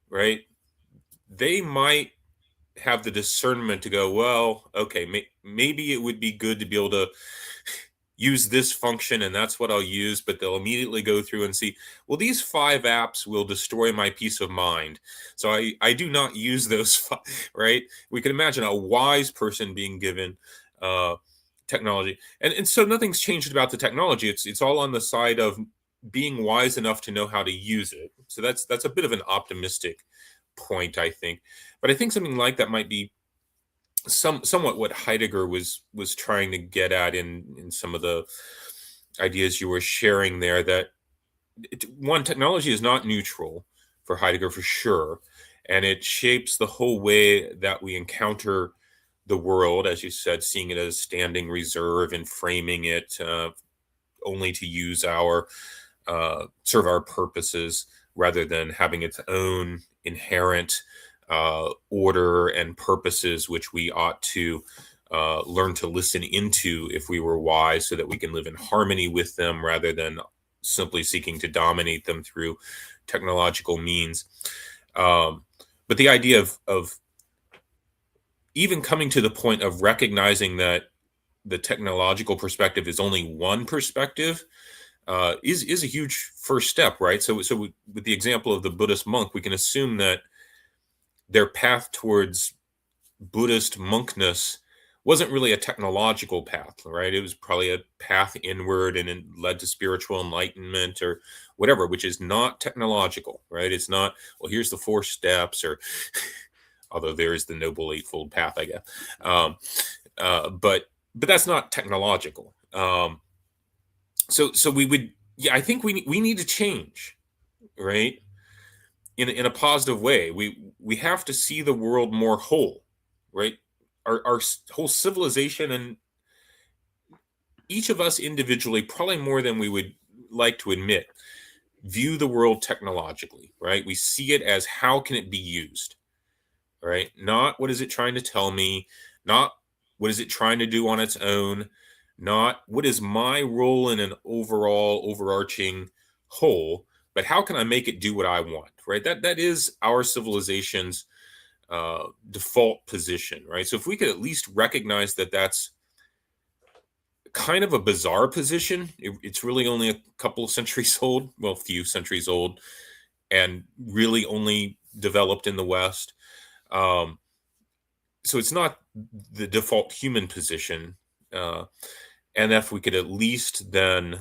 right? They might have the discernment to go, well, okay, maybe it would be good to be able to use this function, and that's what I'll use. But they'll immediately go through and see, well, these 5 apps will destroy my peace of mind, so I do not use those 5, right? We can imagine a wise person being given technology, and so nothing's changed about the technology. It's all on the side of being wise enough to know how to use it. So that's a bit of an optimistic point, I think. But I think something like that might be somewhat what Heidegger was trying to get at in some of the ideas you were sharing there. That one, technology is not neutral for Heidegger, for sure, and it shapes the whole way that we encounter the world, as you said, seeing it as standing reserve and framing it only to use serve our purposes, rather than having its own inherent order and purposes, which we ought to learn to listen into if we were wise, so that we can live in harmony with them, rather than simply seeking to dominate them through technological means. But the idea of even coming to the point of recognizing that the technological perspective is only one perspective is a huge first step, right? So with the example of the Buddhist monk, we can assume that their path towards Buddhist monkness wasn't really a technological path, right? It was probably a path inward, and it led to spiritual enlightenment or whatever, which is not technological, right? It's not, well, here's the 4 steps, or although there is the Noble Eightfold Path, I guess. But that's not technological. So we would, I think we need to change, right? In a positive way. We have to see the world more whole, right? Our whole civilization, and each of us individually, probably more than we would like to admit, view the world technologically, right? We see it as, how can it be used, right? Not what is it trying to tell me, not what is it trying to do on its own, not what is my role in an overall overarching whole, but how can I make it do what I want, right? That is our civilization's default position, right? So if we could at least recognize that that's kind of a bizarre position. It's really only a couple of centuries old, well, few centuries old, and really only developed in the West. So it's not the default human position. And if we could at least then,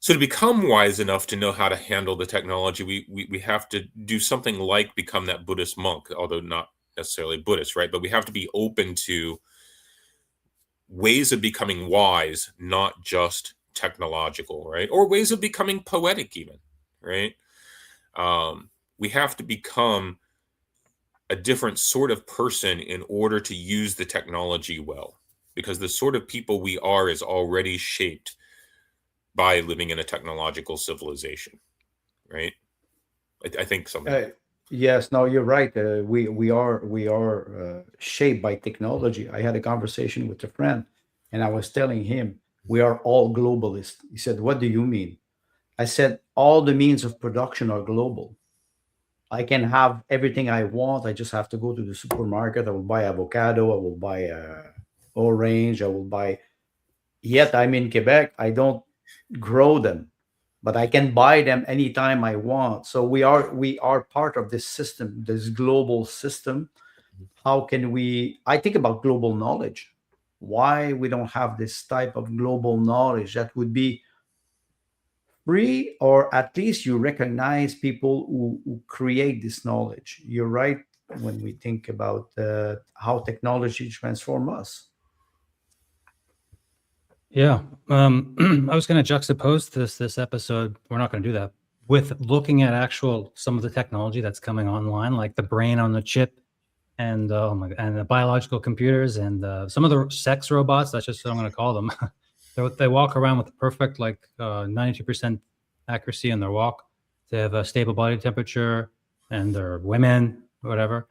so to become wise enough to know how to handle the technology, we have to do something like become that Buddhist monk, although not necessarily Buddhist, right? But we have to be open to ways of becoming wise, not just technological, right? Or ways of becoming poetic even, right? We have to become a different sort of person in order to use the technology well, because the sort of people we are is already shaped by living in a technological civilization, right? I think something. Yes, no, you're right. We are shaped by technology. I had a conversation with a friend, and I was telling him we are all globalists. He said, "What do you mean?" I said, "All the means of production are global. I can have everything I want. I just have to go to the supermarket. I will buy avocado. I will buy orange. I will buy." Yet I'm in Quebec. I don't grow them, but I can buy them anytime I want. So we are part of this system, this global system. How can we? I think about global knowledge. Why we don't have this type of global knowledge that would be free, or at least you recognize people who create this knowledge. You're right when we think about how technology transform us. Yeah. I was going to juxtapose this episode. We're not going to do that with looking at some of the technology that's coming online, like the brain on the chip and and the biological computers and some of the sex robots. That's just what I'm going to call them. They walk around with the perfect 92% accuracy in their walk. They have a stable body temperature and they're women, whatever.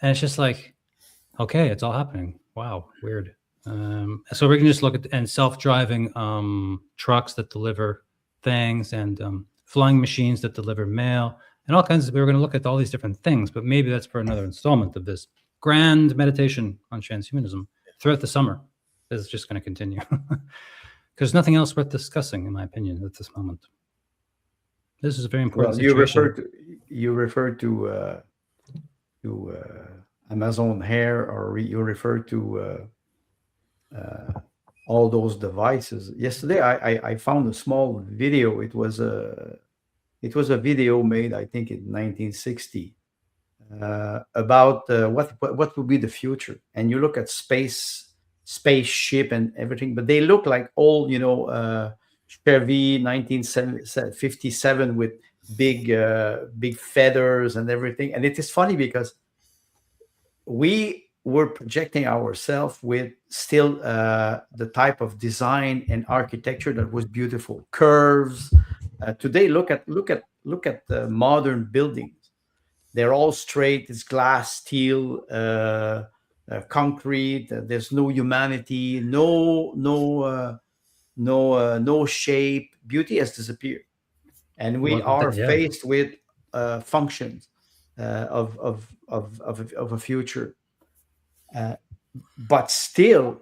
And it's just like, okay, it's all happening. Wow, weird. So we can just look at self-driving trucks that deliver things and flying machines that deliver mail and all kinds of. We're going to look at all these different things, but maybe that's for another installment of this grand meditation on transhumanism throughout the summer. This is just going to continue because nothing else worth discussing, in my opinion, at this moment. This is a very important situation. You refer to Amazon Hair, or you refer to all those devices. Yesterday, I found a small video. It was a video made, I think, in 1960 about what would be the future. And you look at spaceship and everything, but they look like old, Chevy 1957 with big feathers and everything. And it is funny because we were projecting ourselves with still the type of design and architecture that was beautiful, curves. Today, look at the modern buildings. They're all straight. It's glass, steel, concrete. There's no humanity, no shape. Beauty has disappeared, and we are faced with functions of a future. But still,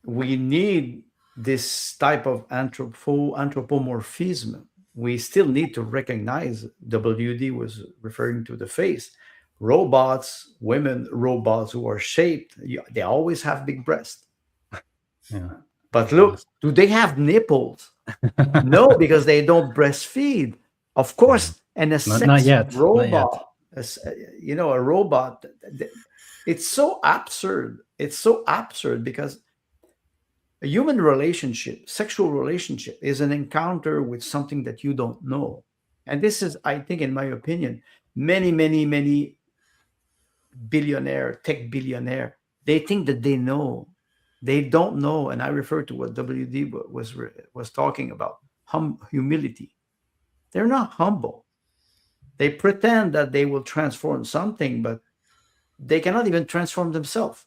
we need this type of anthropomorphism. We still need to recognize, WD was referring to the face, women robots who are shaped, they always have big breasts. Yeah. But look, do they have nipples? No, because they don't breastfeed. Of course, and a sex robot, a robot, it's so absurd. It's so absurd because a human relationship, sexual relationship, is an encounter with something that you don't know. And this is, I think, in my opinion, many tech billionaire, they think that they know. They don't know. And I refer to what WD was talking about, humility. They're not humble. They pretend that they will transform something, but they cannot even transform themselves.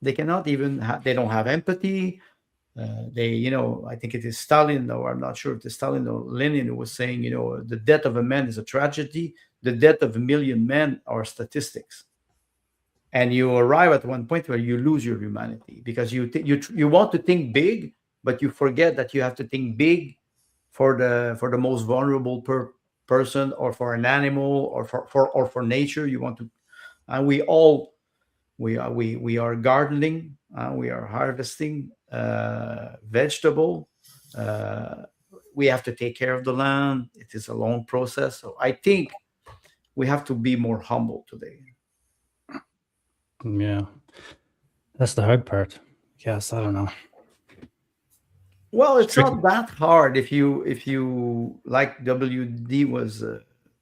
They cannot even they don't have empathy. I think it is Stalin, or I'm not sure if it's Stalin or Lenin, who was saying, the death of a man is a tragedy. The death of a million men are statistics. and you arrive at one point where you lose your humanity because you want to think big, but you forget that you have to think big for the most vulnerable person, or for an animal, or for nature. You want to, and we are gardening, we are harvesting vegetable. We have to take care of the land. It is a long process. So I think we have to be more humble today. Yeah, that's the hard part. Yes, I don't know. Well, it's not that hard if you like WD was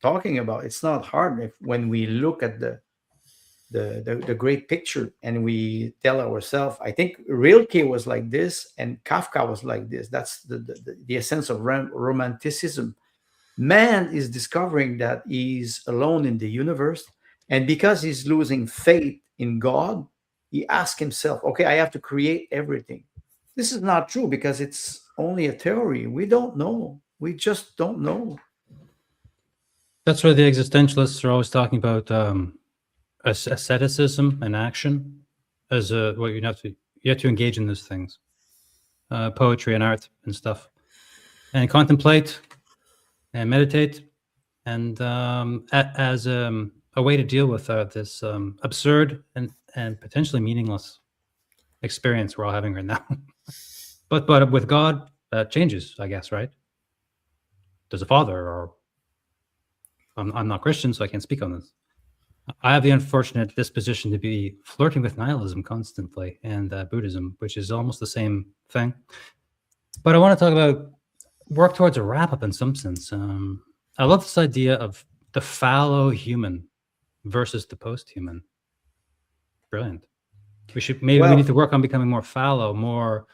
talking about. It's not hard when we look at the great picture and we tell ourselves. I think Rilke was like this and Kafka was like this. That's the essence of romanticism. Man is discovering that he's alone in the universe, and because he's losing faith in God, he asks himself, okay, I have to create everything. This is not true because it's only a theory. We don't know. We just don't know. That's why the existentialists are always talking about asceticism and action as what you have to engage in those things, poetry and art and stuff, and contemplate and meditate, and as a way to deal with this absurd and potentially meaningless experience we're all having right now. But with God, that changes, I guess, right? There's a father, or I'm not Christian, so I can't speak on this. I have the unfortunate disposition to be flirting with nihilism constantly, and Buddhism, which is almost the same thing. But I want to talk about, work towards a wrap-up in some sense. I love this idea of the fallow human versus the post-human. Brilliant. We need to work on becoming more fallow, more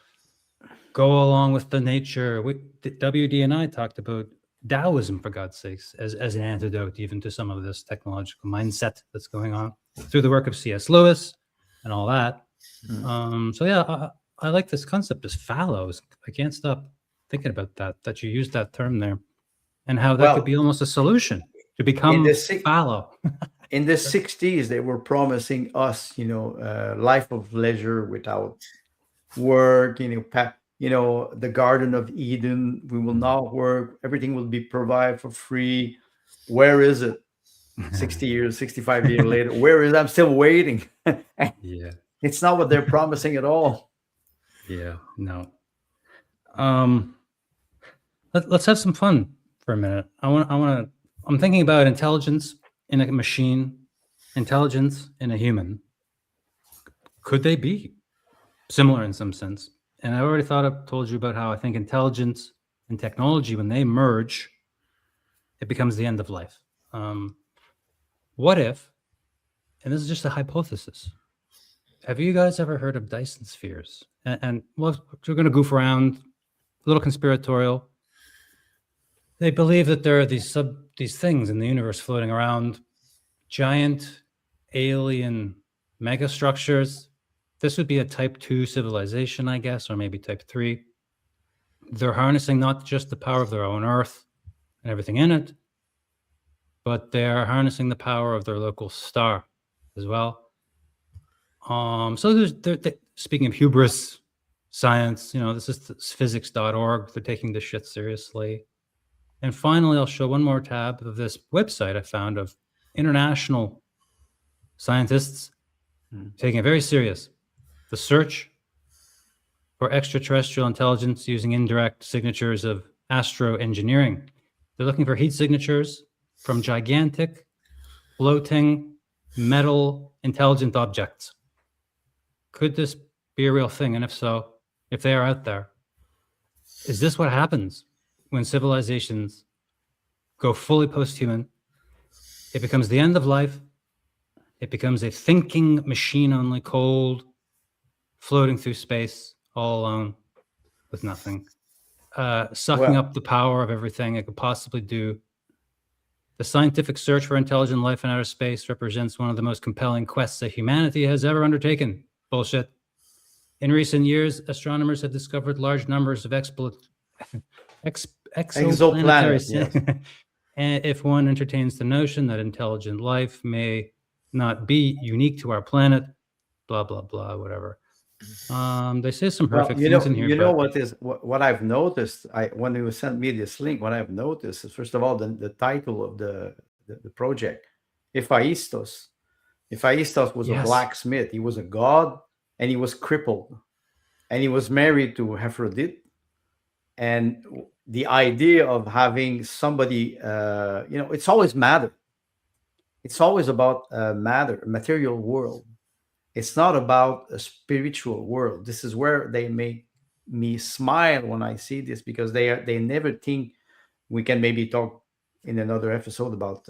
go along with the nature. WD and I talked about Taoism, for God's sakes, as an antidote even to some of this technological mindset that's going on through the work of C.S. Lewis and all that. So yeah, I like this concept as fallows. I can't stop thinking about that you used that term there, and how that could be almost a solution to become fallow. In the 60s, they were promising us, life of leisure without work, the Garden of Eden. We will not work. Everything will be provided for free. Where is it? 60 years, 65 years later, where is it? I'm still waiting. Yeah. It's not what they're promising at all. Yeah, no. Let's have some fun for a minute. I'm thinking about intelligence in a machine, intelligence in a human. Could they be similar in some sense? And I already told you about how I think intelligence and technology, when they merge, it becomes the end of life. What if, and this is just a hypothesis, have you guys ever heard of Dyson spheres? And well, we're going to goof around, a little conspiratorial. They believe that there are these things in the universe floating around, giant alien megastructures. This would be a type 2 civilization, I guess, or maybe type 3. They're harnessing not just the power of their own Earth and everything in it, but they are harnessing the power of their local star as well. So speaking of hubris, science, this is physics.org. They're taking this shit seriously. And finally, I'll show one more tab of this website I found of international scientists taking it very serious. The search for extraterrestrial intelligence using indirect signatures of astroengineering. They're looking for heat signatures from gigantic, floating, metal, intelligent objects. Could this be a real thing? And if so, if they are out there, is this what happens when civilizations go fully post-human? It becomes the end of life. It becomes a thinking machine, only cold, floating through space, all alone, with nothing, sucking up the power of everything it could possibly do. The scientific search for intelligent life in outer space represents one of the most compelling quests that humanity has ever undertaken. Bullshit. In recent years, astronomers have discovered large numbers of exoplanetary yes. And if one entertains the notion that intelligent life may not be unique to our planet, blah, blah, blah, whatever. They say some horrific things in here. You know what I've noticed? When you sent me this link, what I've noticed is, first of all, the title of the project, Hephaistos. Hephaistos was a blacksmith. He was a god, and he was crippled, and he was married to Aphrodite. And the idea of having somebody, it's always matter. It's always about matter, material world. It's not about a spiritual world. This is where they make me smile when I see this, because they never think. We can maybe talk in another episode about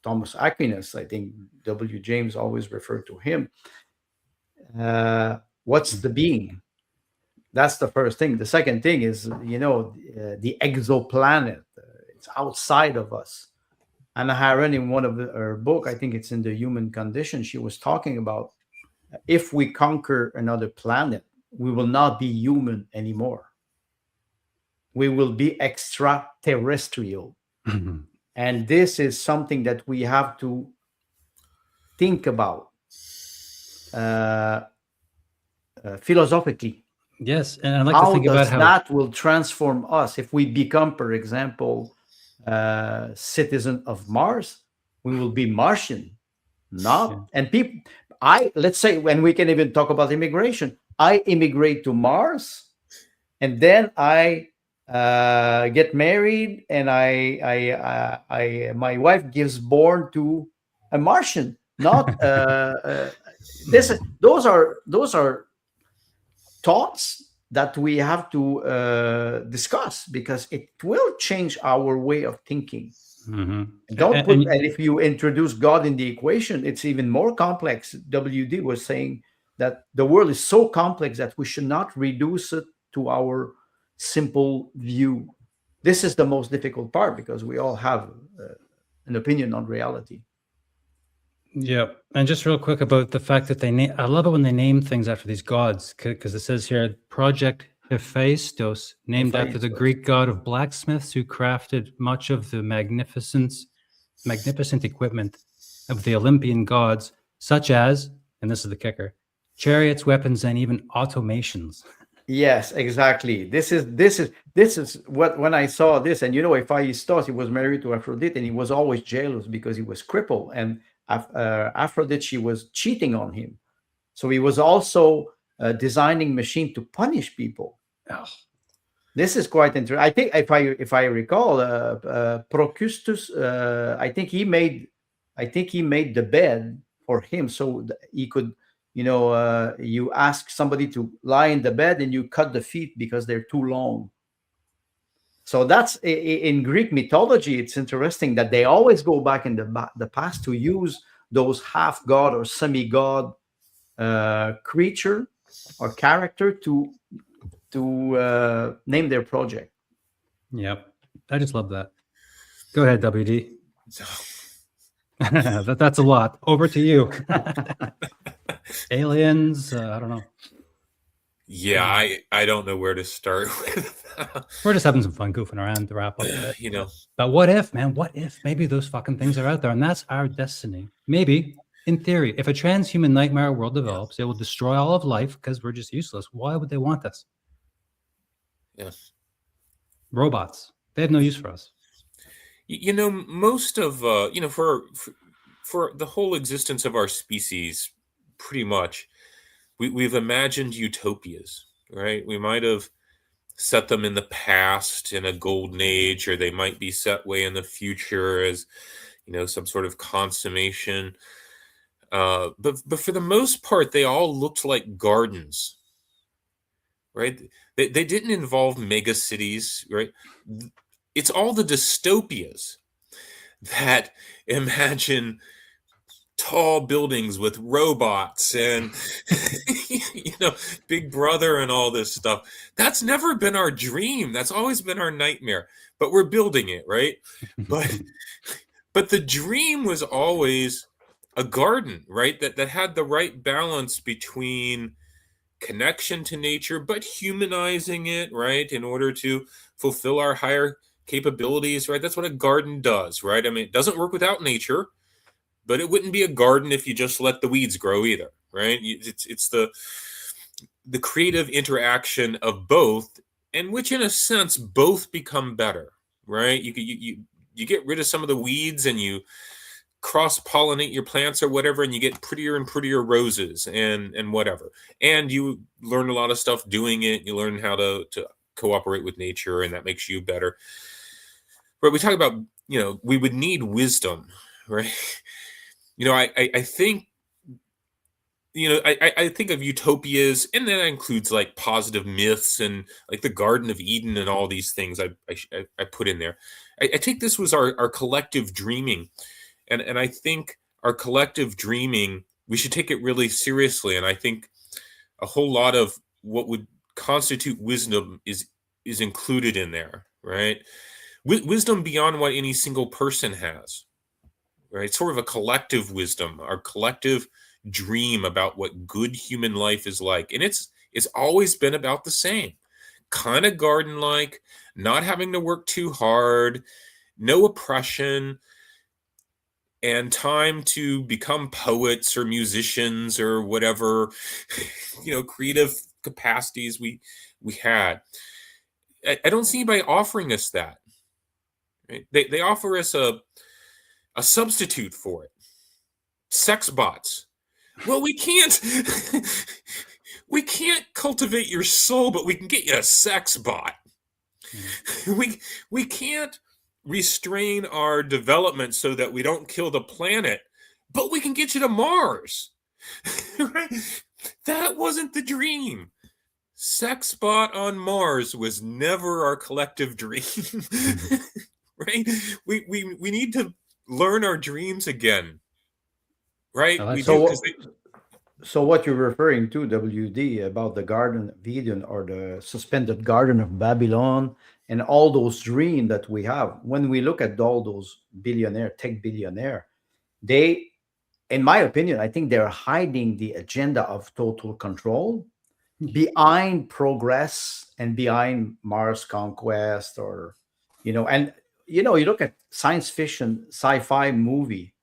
Thomas Aquinas. I think W. James always referred to him. What's the being? That's the first thing. The second thing is, the exoplanet. It's outside of us. Anna Haran, in one of her book, I think it's In the Human Condition, she was talking about, if we conquer another planet, we will not be human anymore. We will be extraterrestrial. Mm-hmm. And this is something that we have to think about philosophically. Yes, and I'd like to think about how that will transform us. If we become, for example, citizen of Mars, we will be Martian. And people, let's say, when we can even talk about immigration, I immigrate to Mars, and then I get married, and my wife gives born to a Martian. Not those are thoughts that we have to discuss, because it will change our way of thinking. Mm-hmm. And if you introduce God in the equation, it's even more complex. WD was saying that the world is so complex that we should not reduce it to our simple view. This is the most difficult part, because we all have an opinion on reality. Yeah, and just real quick about the fact that I love it when they name things after these gods, because it says here, Project Hephaistos, named after the Greek god of blacksmiths who crafted much of the magnificent equipment of the Olympian gods, such as, and this is the kicker, chariots, weapons, and even automations. Yes, exactly. This is what, when I saw this, and Hephaistos, he was married to Aphrodite, and he was always jealous because he was crippled, and Aphrodite, she was cheating on him. So he was also designing machine to punish people. Oh. This is quite interesting. I think if I recall, Procustus, I think he made the bed for him, so he could, you ask somebody to lie in the bed and you cut the feet because they're too long. So that's in Greek mythology. It's interesting that they always go back in the past to use those half god or semi-god creature or character to name their project. Yep, I just love that. Go ahead, WD. That's a lot. Over to you. Aliens. I don't know. Yeah, I don't know where to start with. We're just having some fun goofing around to wrap up a bit. But what if, man? What if maybe those fucking things are out there, and that's our destiny? Maybe, in theory, if a transhuman nightmare world develops, it will destroy all of life because we're just useless. Why would they want us? Yes. Robots. They have no use for us. Most of for the whole existence of our species, pretty much, we've imagined utopias, right? We might have set them in the past in a golden age, or they might be set way in the future as, some sort of consummation. But for the most part, they all looked like gardens, right? They didn't involve mega cities, right? It's all the dystopias that imagine tall buildings with robots and Big Brother and all this stuff. That's never been our dream. That's always been our nightmare. But we're building it, right? But the dream was always a garden, right? That had the right balance between connection to nature, but humanizing it, right? In order to fulfill our higher capabilities, right? That's what a garden does, right? I mean, it doesn't work without nature, but it wouldn't be a garden if you just let the weeds grow either, right? It's the creative interaction of both, and which in a sense both become better, right? You get rid of some of the weeds and you cross-pollinate your plants or whatever, and you get prettier and prettier roses and whatever. And you learn a lot of stuff doing it. You learn how to cooperate with nature, and that makes you better. But we talk about, we would need wisdom, right? I think, I think of utopias, and that includes like positive myths and like the Garden of Eden and all these things I put in there. I think this was our collective dreaming. And I think our collective dreaming, we should take it really seriously. And I think a whole lot of what would constitute wisdom is included in there, right? Wisdom beyond what any single person has, right? It's sort of a collective wisdom, our collective dream about what good human life is like. And it's always been about the same, kind of garden-like, not having to work too hard, no oppression, and time to become poets or musicians or whatever, creative capacities we had. I don't see anybody offering us that. Right? They offer us a substitute for it. Sex bots. Well, we can't cultivate your soul, but we can get you a sex bot. We can't restrain our development so that we don't kill the planet, but we can get you to Mars. Right? That wasn't the dream. Sex bot on Mars was never our collective dream. Right? We need to learn our dreams again. Right? So what you're referring to, WD, about the Garden of Eden or the suspended Garden of Babylon and all those dreams that we have, when we look at all those tech billionaire, they, in my opinion, I think they're hiding the agenda of total control behind progress and behind Mars conquest, or, you look at science fiction, sci-fi movie,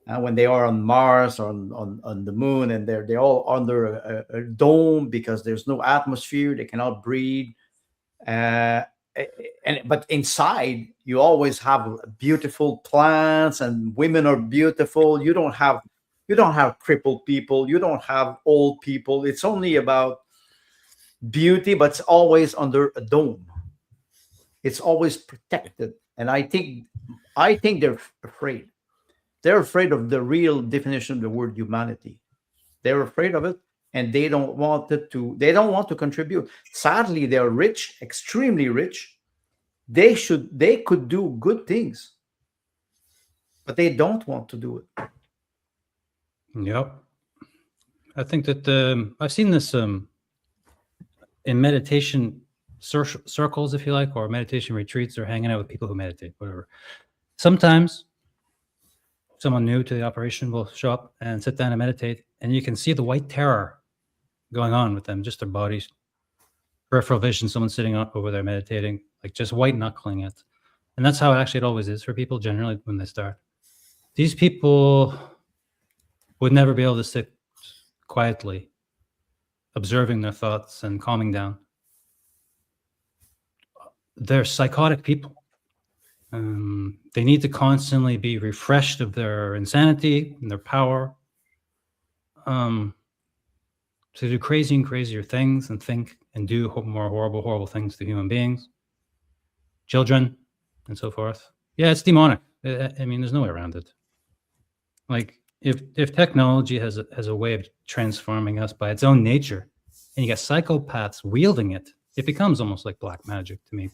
when they are on Mars or on the moon, and they're all under a dome because there's no atmosphere, they cannot breathe. But inside, you always have beautiful plants, and women are beautiful. You don't have crippled people. You don't have old people. It's only about beauty, but it's always under a dome. It's always protected. And I think they're afraid. They're afraid of the real definition of the word humanity. They're afraid of it, and they don't want to contribute. Sadly, they're rich, extremely rich. They could do good things, but they don't want to do it. Yep. I think that I've seen this in meditation circles, if you like, or meditation retreats, or hanging out with people who meditate, whatever. Sometimes someone new to the operation will show up and sit down and meditate, and you can see the white terror going on with them, just their bodies, peripheral vision, someone sitting up over there meditating, like just white knuckling it. And that's how it always is for people generally when they start. These people would never be able to sit quietly, observing their thoughts and calming down. They're psychotic people. They need to constantly be refreshed of their insanity and their power, to do crazy and crazier things and think and do more horrible things to human beings, children, and so forth. Yeah, it's demonic. I mean, there's no way around it. Like, if technology has a way of transforming us by its own nature, and you got psychopaths wielding it, it becomes almost like black magic to me.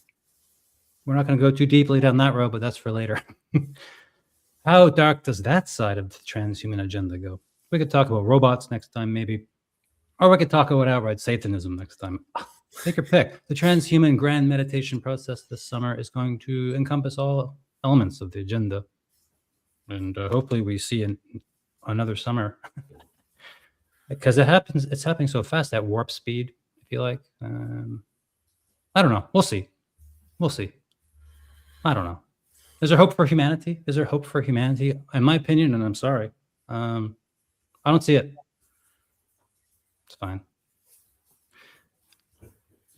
We're not going to go too deeply down that road, but that's for later. How dark does that side of the transhuman agenda go? We could talk about robots next time, maybe. Or we could talk about outright Satanism next time. Take your pick. The transhuman grand meditation process this summer is going to encompass all elements of the agenda. And hopefully we see another summer. Because it's happening so fast at warp speed, I feel like. I don't know. We'll see. I don't know. Is there hope for humanity? Is there hope for humanity? In my opinion, and I'm sorry, I don't see it. It's fine.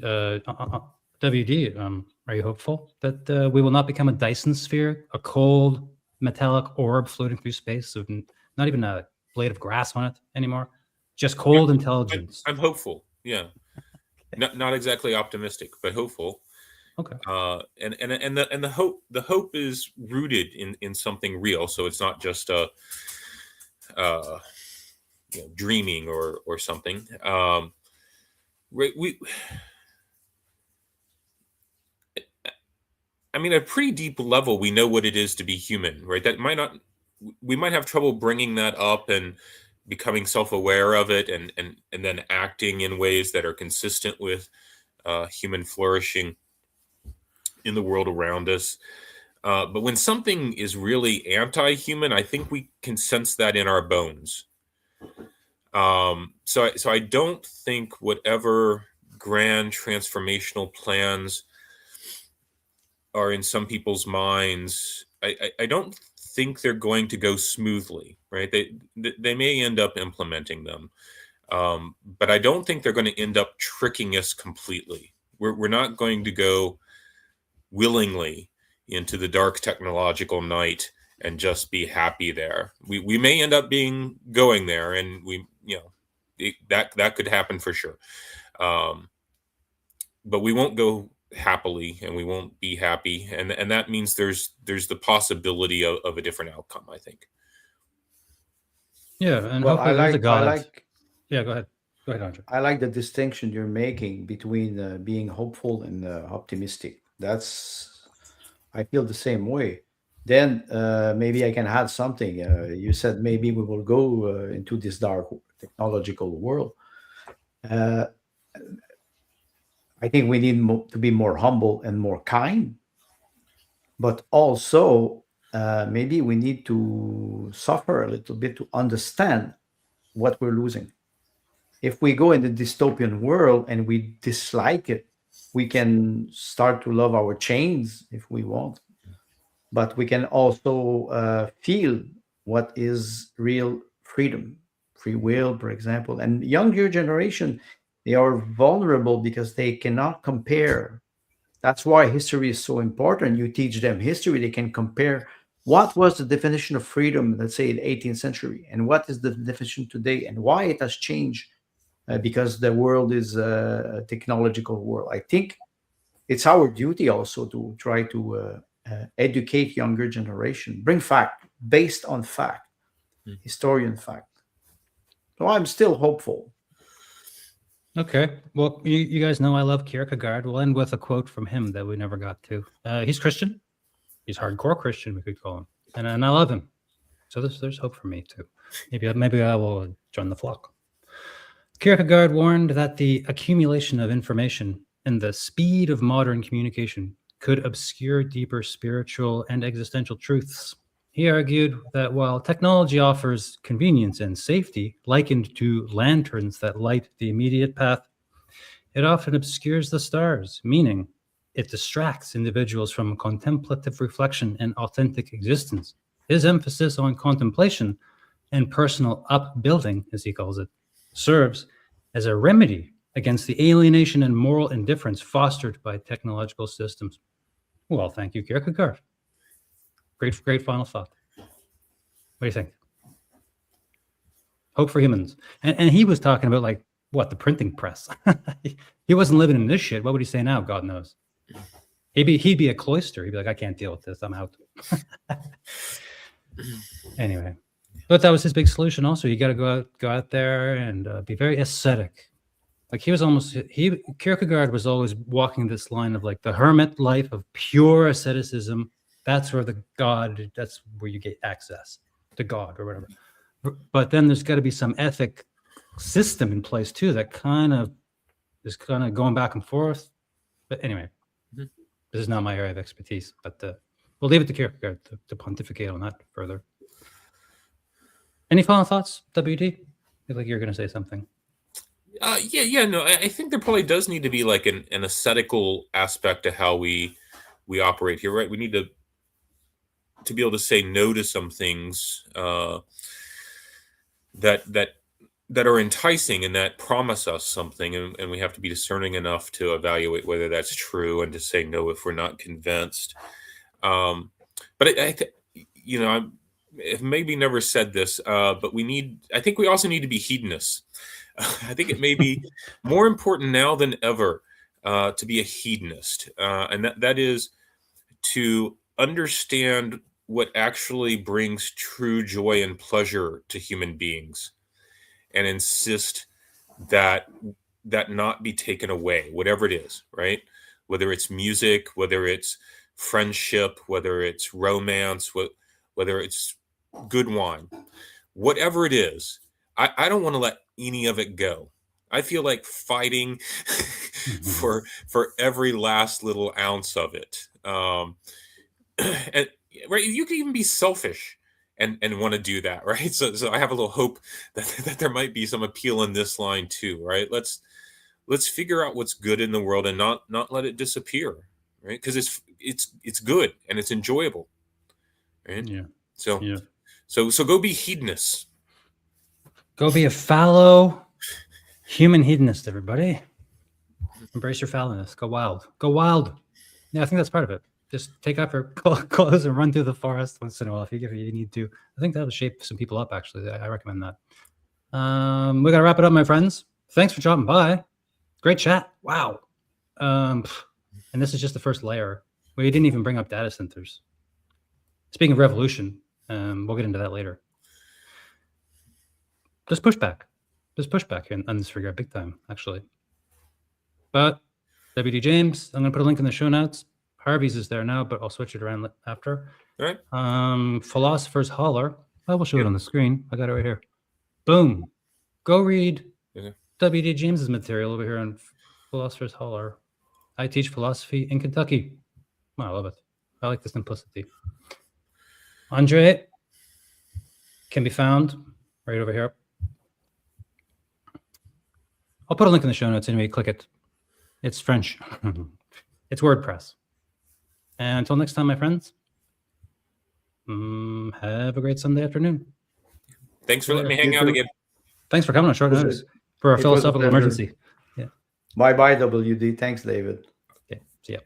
WD, are you hopeful that we will not become a Dyson sphere, a cold metallic orb floating through space with not even a blade of grass on it anymore? Just cold intelligence. I'm hopeful. Yeah. Not exactly optimistic, but hopeful. Okay. And the hope is rooted in something real. So it's not just a dreaming or something. I mean, at a pretty deep level, we know what it is to be human, right? We might have trouble bringing that up and becoming self-aware of it, and then acting in ways that are consistent with human flourishing in the world around us. But when something is really anti-human, I think we can sense that in our bones. So I don't think whatever grand transformational plans are in some people's minds, I don't think they're going to go smoothly, right? They may end up implementing them, but I don't think they're going to end up tricking us completely. We're not going to go willingly into the dark technological night and just be happy there. We may end up going there, and that could happen for sure. But we won't go happily, and we won't be happy, and that means there's the possibility of a different outcome, I think. Yeah, and Well, hopefully there's a God. Yeah, go ahead, Andre. I like the distinction you're making between being hopeful and optimistic. I feel the same way. Then maybe I can add something. You said maybe we will go into this dark technological world. I think we need to be more humble and more kind, but also maybe we need to suffer a little bit to understand what we're losing. If we go in the dystopian world and we dislike it, we can start to love our chains if we want, but we can also feel what is real freedom, free will, for example. And younger generation, they are vulnerable because they cannot compare. That's why history is so important. You teach them history, they can compare what was the definition of freedom, let's say in the 18th century, and what is the definition today, and why it has changed because the world is a technological world. I think it's our duty also to try to educate younger generation, bring fact based on fact, historian fact. So I'm still hopeful. Okay. Well, you guys know I love Kierkegaard. We'll end with a quote from him that we never got to. He's Christian. He's hardcore Christian, we could call him. And I love him. So there's hope for me too. Maybe I will join the flock. Kierkegaard warned that the accumulation of information and the speed of modern communication could obscure deeper spiritual and existential truths. He argued that while technology offers convenience and safety, likened to lanterns that light the immediate path, it often obscures the stars, meaning it distracts individuals from contemplative reflection and authentic existence. His emphasis on contemplation and personal upbuilding, as he calls it, serves as a remedy against the alienation and moral indifference fostered by technological systems. Well, thank you, Kierkegaard. Great final thought. What do you think? Hope for humans. And he was talking about the printing press. He wasn't living in this shit. What would he say now? God knows. He'd be a cloister. He'd be like, I can't deal with this. I'm out. Anyway, but that was his big solution. Also, you got to go out there and be very ascetic. Like Kierkegaard was always walking this line of the hermit life of pure asceticism. That's where that's where you get access to God or whatever. But then there's got to be some ethic system in place too that is going back and forth. But anyway, this is not my area of expertise, but we'll leave it to Kierkegaard to pontificate on that further. Any final thoughts, WD? I feel like you're going to say something. No, I think there probably does need to be an ascetical aspect to how we operate here, right? We need to to be able to say no to some things that are enticing and that promise us something, and we have to be discerning enough to evaluate whether that's true and to say no if we're not convinced. But I've maybe never said this, but I think we also need to be hedonists. I think it may be more important now than ever to be a hedonist, and that is to understand what actually brings true joy and pleasure to human beings, and insist that not be taken away, whatever it is, right? Whether it's music, whether it's friendship, whether it's romance, whether it's good wine, whatever it is, I don't want to let any of it go. I feel like fighting for every last little ounce of it. And right, you can even be selfish and want to do that, right? So I have a little hope that there might be some appeal in this line too, right? Let's figure out what's good in the world and not let it disappear, right? Because it's good and it's enjoyable, right? Yeah. So go be hedonists. Go be a fallow human hedonist, everybody. Embrace your fallowness. Go wild. Go wild. Yeah, I think that's part of it. Just take off your clothes and run through the forest once in a while if you need to. I think that'll shape some people up, actually. I recommend that. We got to wrap it up, my friends. Thanks for dropping by. Great chat. Wow. And this is just the first layer. We didn't even bring up data centers. Speaking of revolution, we'll get into that later. There's pushback. There's pushback here on this regard, big time, actually. But W.D. James, I'm going to put a link in the show notes. Harvey's is there now, but I'll switch it around after. All right. Philosopher's Holler. I will show it on the screen. I got it right here. Boom. Go read W.D. James's material over here on Philosopher's Holler. I teach philosophy in Kentucky. Oh, I love it. I like the simplicity. Andre can be found right over here. I'll put a link in the show notes anyway. Click it. It's French. It's WordPress. And until next time, my friends, have a great Sunday afternoon. Thanks for letting me hang out again. Thanks for coming on short notice for a philosophical emergency. Yeah. Bye-bye, WD. Thanks, David. Okay. See ya.